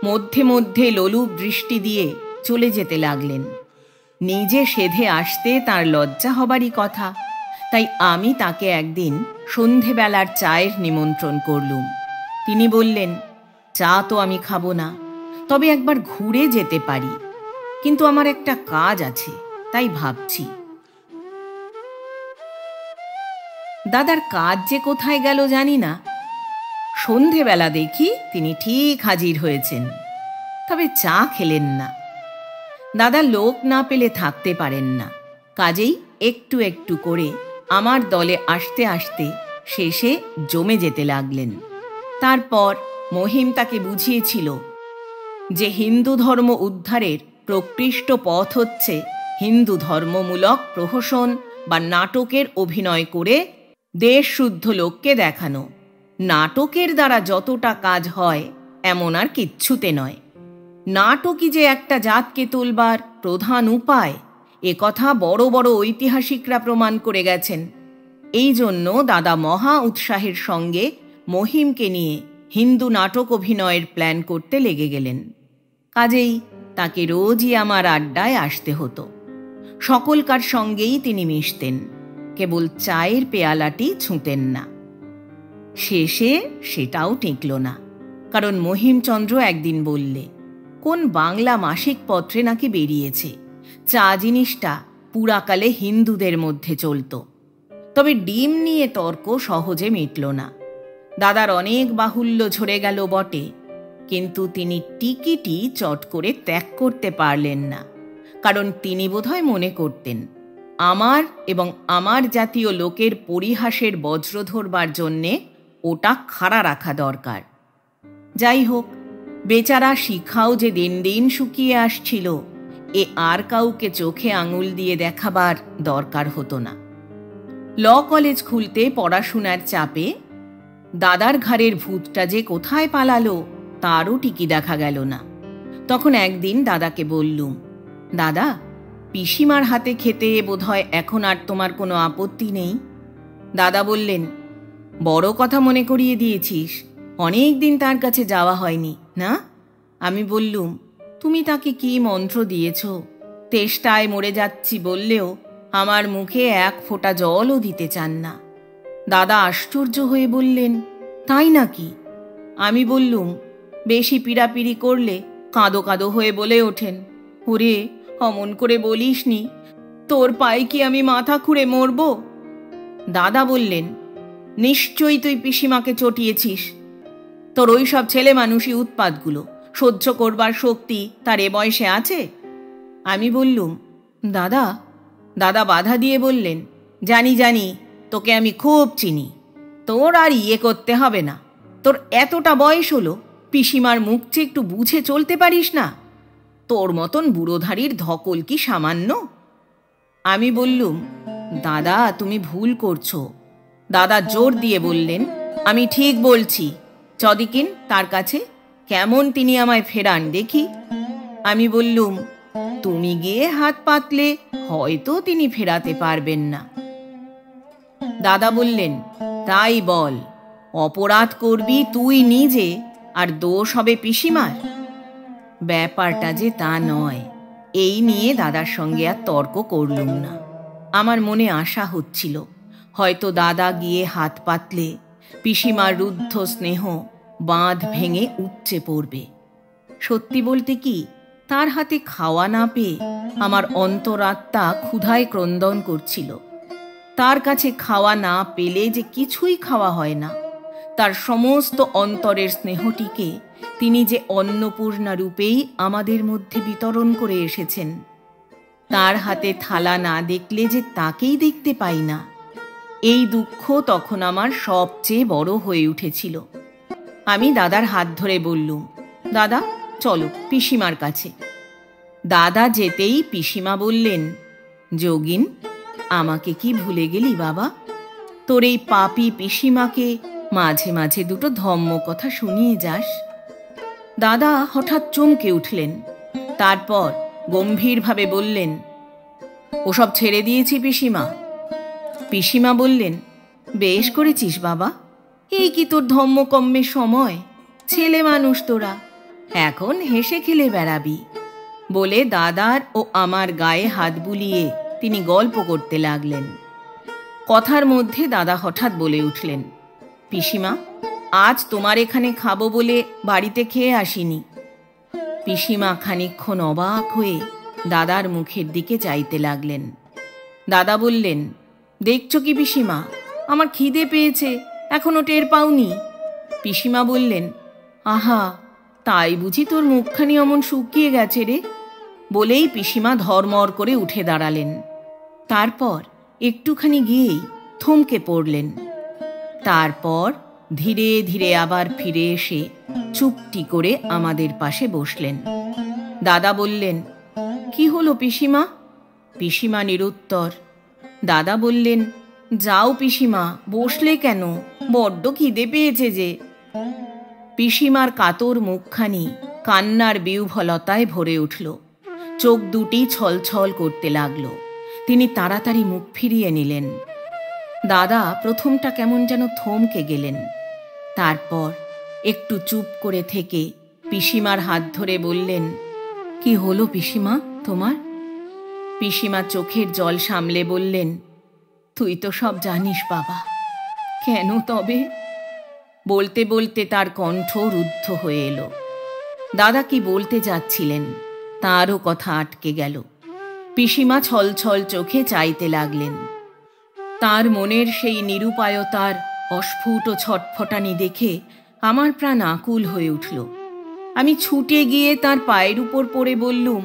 মধ্যে মধ্যে লোলুপ দৃষ্টি দিয়ে চলে যেতে লাগলেন। নিজে সেধে আসতে তার লজ্জা হবারই কথা, তাই আমি তাকে একদিন সন্ধেবেলার চায়ের নিমন্ত্রণ করলুম। তিনি বললেন, চা তো আমি খাবো না, তবে একবার ঘুরে যেতে পারি, কিন্তু আমার একটা কাজ আছে, তাই ভাবছি। দাদার কাজ যে কোথায় গেল জানি না। সন্ধেবেলা দেখি তিনি ঠিক হাজির হয়েছেন, তবে চা খেলেন না। দাদা লোক না পেলে থাকতে পারেন না, কাজেই একটু একটু করে আমার দলে আসতে আসতে শেষে জমে যেতে লাগলেন। তারপর মহিম তাকে বুঝিয়েছিল যে হিন্দু ধর্ম উদ্ধারের প্রকৃষ্ট পথ হচ্ছে হিন্দু ধর্মমূলক প্রহসন বা নাটকের অভিনয় করে দেশশুদ্ধ লোককে দেখানো। নাটকের দ্বারা যতটা কাজ হয় এমন আর কিচ্ছুতে নয়। নাটকই যে একটা জাতকে তুলবার প্রধান উপায়, এ কথা বড় বড় ঐতিহাসিকরা প্রমাণ করে গেছেন। এই জন্য দাদা মহা উৎসাহের সঙ্গে মহিমকে নিয়ে হিন্দু নাটক অভিনয়ের প্ল্যান করতে লেগে গেলেন। কাজেই তাকে রোজই আমার আড্ডায় আসতে হতো। সকলকার সঙ্গেই তিনি মিশতেন, কেবল চায়ের পেয়ালাটি ছুঁতেন না। শেষে সেটাও টিকল না, কারণ মহিমচন্দ্র একদিন বললে কোন বাংলা মাসিক পত্রে নাকি বেরিয়েছে চা জিনিসটা পুরাকালে হিন্দুদের মধ্যে চলত। তবে ডিম নিয়ে তর্ক সহজে মিটল না। দাদার অনেক বাহুল্য ঝরে গেল বটে, কিন্তু তিনি টিকিটি চট করে ত্যাগ করতে পারলেন না, কারণ তিনি বোধহয় মনে করতেন আমার এবং আমার জাতীয় লোকের পরিহাসের বজ্র ধরবার জন্যে ওটা খাড়া রাখা দরকার। যাই হোক, বেচারা শিখাও যে দিন দিন শুকিয়ে আসছিল, এ আর কাউকে চোখে আঙুল দিয়ে দেখাবার দরকার হতো না। ল কলেজ খুলতে পড়াশোনার চাপে দাদার ঘাড়ের ভূতটা যে কোথায় পালালো তারও টিকি দেখা গেল না। তখন একদিন দাদাকে বললুম, দাদা, পিসিমার হাতে খেতে বোধহয় এখন আর তোমার কোনো আপত্তি নেই? দাদা বললেন, বড় কথা মনে করিয়ে দিয়েছিস, অনেক দিন তার কাছে যাওয়া হয়নি না? আমি বললুম, তুমি তাকে কি মন্ত্র দিয়েছ? তেষ্টায় মরে যাচ্ছি বললেও আমার মুখে এক ফোঁটা জলও দিতে চান না। দাদা আশ্চর্য হয়ে বললেন, তাই নাকি? আমি বললুম, বেশি পীড়াপিড়ি করলে কাঁদো কাঁদো হয়ে বলে ওঠেন, ওরে অমন করে বলিসনি, তোর পায়ে কি আমি মাথা খুঁড়ে মরব? দাদা বললেন, নিশ্চয়ই তুই পিসিমাকে চটিয়েছিস। তোর ওই সব ছেলে মানুষই উৎপাতগুলো সহ্য করবার শক্তি তার এ বয়সে আছে? আমি বললুম, দাদা। দাদা বাধা দিয়ে বললেন, জানি জানি, তোকে আমি খুব চিনি। তোর আর ইয়ে করতে হবে না। তোর এতটা বয়স হলো, পিসিমার মুখ চেয়ে একটু বুঝে চলতে পারিস না? তোর মতন বুড়োধারীর ধকল কি সামান্য? আমি বললুম, দাদা তুমি ভুল করছো। দাদা জোর দিয়ে বললেন, আমি ঠিক বলছি, চদিকিন তার কাছে, কেমন তিনি আমায় ফেরান দেখি। আমি বললুম, তুমি গিয়ে হাত পাতলে হয়তো তিনি ফেরাতে পারবেন না। দাদা বললেন, তাই বল, অপরাধ করবি তুই নিজে আর দোষ হবে পিসিমার? ব্যাপারটা যে তা নয়। এই নিয়ে দাদার সঙ্গে আর তর্ক করলুম না। আমার মনে আশা হচ্ছিল, হয়তো দাদা গিয়ে হাত পাতলে পিসিমার রুদ্ধ স্নেহ বাঁধ ভেঙে উপচে পড়বে। সত্যি বলতে কি, তার হাতে খাওয়া না পেয়ে আমার অন্তরাত্মা ক্ষুধায় ক্রন্দন করছিল। তার কাছে খাওয়া না পেলে যে কিছুই খাওয়া হয় না। তার সমস্ত অন্তরের স্নেহটিকে তিনি যে অন্নপূর্ণা রূপেই আমাদের মধ্যে বিতরণ করে এসেছেন, তার হাতে থালা না দেখলে যে তাকেই দেখতে পাই না, এই দুঃখ তখন আমার সবচেয়ে বড় হয়ে উঠেছিল। আমি দাদার হাত ধরে বললুম, দাদা চলো পিসিমার কাছে। দাদা যেতেই পিসিমা বললেন, যোগিন, আমাকে কি ভুলে গেলি বাবা? তোর এই পাপী পিসিমাকে মাঝে মাঝে দুটো ধম্ম কথা শুনিয়ে যাস। দাদা হঠাৎ চমকে উঠলেন। তারপর গম্ভীরভাবে বললেন, ওসব ছেড়ে দিয়েছি পিসিমা। পিসিমা বললেন, বেশ করেছিস বাবা, এই কি তোর ধম্মকম্মের সময়? ছেলে মানুষ তোরা, এখন হেসে খেলে বেড়াবি। বলে দাদার ও আমার গায়ে হাত বুলিয়ে তিনি গল্প করতে লাগলেন। কথার মধ্যে দাদা হঠাৎ বলে উঠলেন, পিসিমা, আজ তোমার এখানে খাবো বলে বাড়িতে খেয়ে আসিনি। পিসিমা খানিকক্ষণ অবাক হয়ে দাদার মুখের দিকে চাইতে লাগলেন। দাদা বললেন, দেখছো কি পিসিমা, আমার খিদে পেয়েছে, এখনো টের পাওনি? পিসিমা বললেন, আহা, তাই বুঝি তোর মুখখানি অমন শুকিয়ে গেছে রে? বলেই পিসিমা ধর্মর করে উঠে দাঁড়ালেন। তারপর একটুখানি গিয়েই থমকে পড়লেন। তারপর ধীরে ধীরে আবার ফিরে এসে চুপটি করে আমাদের পাশে বসলেন। দাদা বললেন, কি হলো পিসিমা? পিসিমা নিরুত্তর। দাদা বললেন, যাও পিসিমা, বসলে কেন? বড্ড খিদে পেয়েছে যে। পিসিমার কাতর মুখখানি কান্নার বিহ্বলতায় ভরে উঠল। চোখ দুটি ছলছল করতে লাগল। তিনি তাড়াতাড়ি মুখ ফিরিয়ে নিলেন। দাদা প্রথমটা কেমন যেন থমকে গেলেন। তারপর একটু চুপ করে থেকে পিসিমার হাত ধরে বললেন, কি হলো পিসিমা তোমার? পিসিমা চোখের জল সামলে বললেন, তুই তো সব জানিস বাবা। কেন তবে? বলতে বলতে তার কণ্ঠ রুদ্ধ হয়ে এলো। দাদা কি বলতে যাচ্ছিলেন, তারও কথা আটকে গেল। পিসিমা ছলছল চোখে চাইতে লাগলেন। তার মনের সেই নিরুপায়তার অস্ফুট ছটফটানি দেখে আমার প্রাণ আকুল হয়ে উঠল। আমি ছুটে গিয়ে তার পায়ের উপর পড়ে বললুম,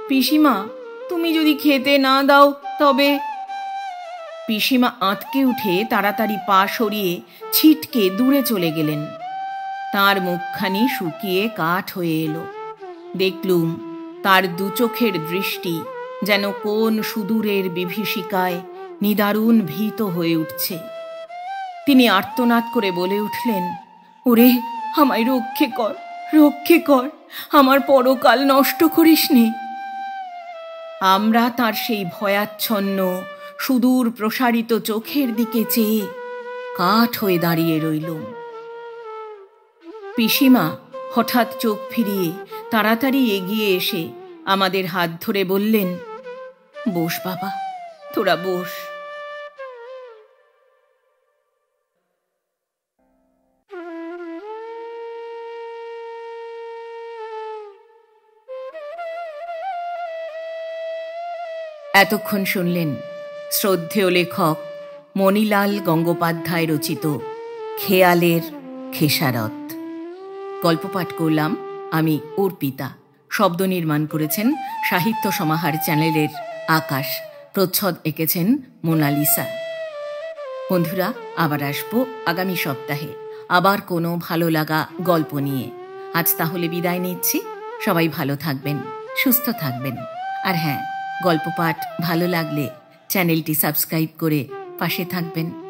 পিসিমা, তুমি যদি খেতে না দাও তবে। পিসিমা আঁতকে উঠে তাড়াতাড়ি পা সরিয়ে ছিটকে দূরে চলে গেলেন। তার মুখখানি শুকিয়ে কাঠ হয়ে এলো। দেখলুম তার দু চোখের দৃষ্টি যেন কোন সুদূরের বিভীষিকায় নিদারুণ ভীত হয়ে উঠছে। তিনি আর্তনাদ করে বলে উঠলেন, ওরে, আমায় রক্ষে কর, রক্ষে কর, আমার পরকাল নষ্ট করিসনি। আমরা তার সেই ভয়াচ্ছন্ন সুদূর প্রসারিত চোখের দিকে চেয়ে কাঠ হয়ে দাঁড়িয়ে রইলুম। পিসিমা হঠাৎ চোখ ফিরিয়ে তাড়াতাড়ি এগিয়ে এসে আমাদের হাত ধরে বললেন, বস বাবা, তোরা বস। এতক্ষণ শুনলেন শ্রদ্ধেয় লেখক মণিলাল গঙ্গোপাধ্যায় রচিত খেয়ালের খেসারত। গল্প পাঠ করলাম আমি অর্পিতা। শব্দ নির্মাণ করেছেন সাহিত্য সমাহার চ্যানেলের আকাশ। প্রচ্ছদ এঁকেছেন মোনালিসা। বন্ধুরা, আবার আসবো আগামী সপ্তাহে আবার কোনো ভালো লাগা গল্প নিয়ে। আজ তাহলে বিদায় নিচ্ছি। সবাই ভালো থাকবেন, সুস্থ থাকবেন। আর হ্যাঁ, গল্প পাঠ ভালো লাগলে চ্যানেলটি সাবস্ক্রাইব করে পাশে থাকবেন।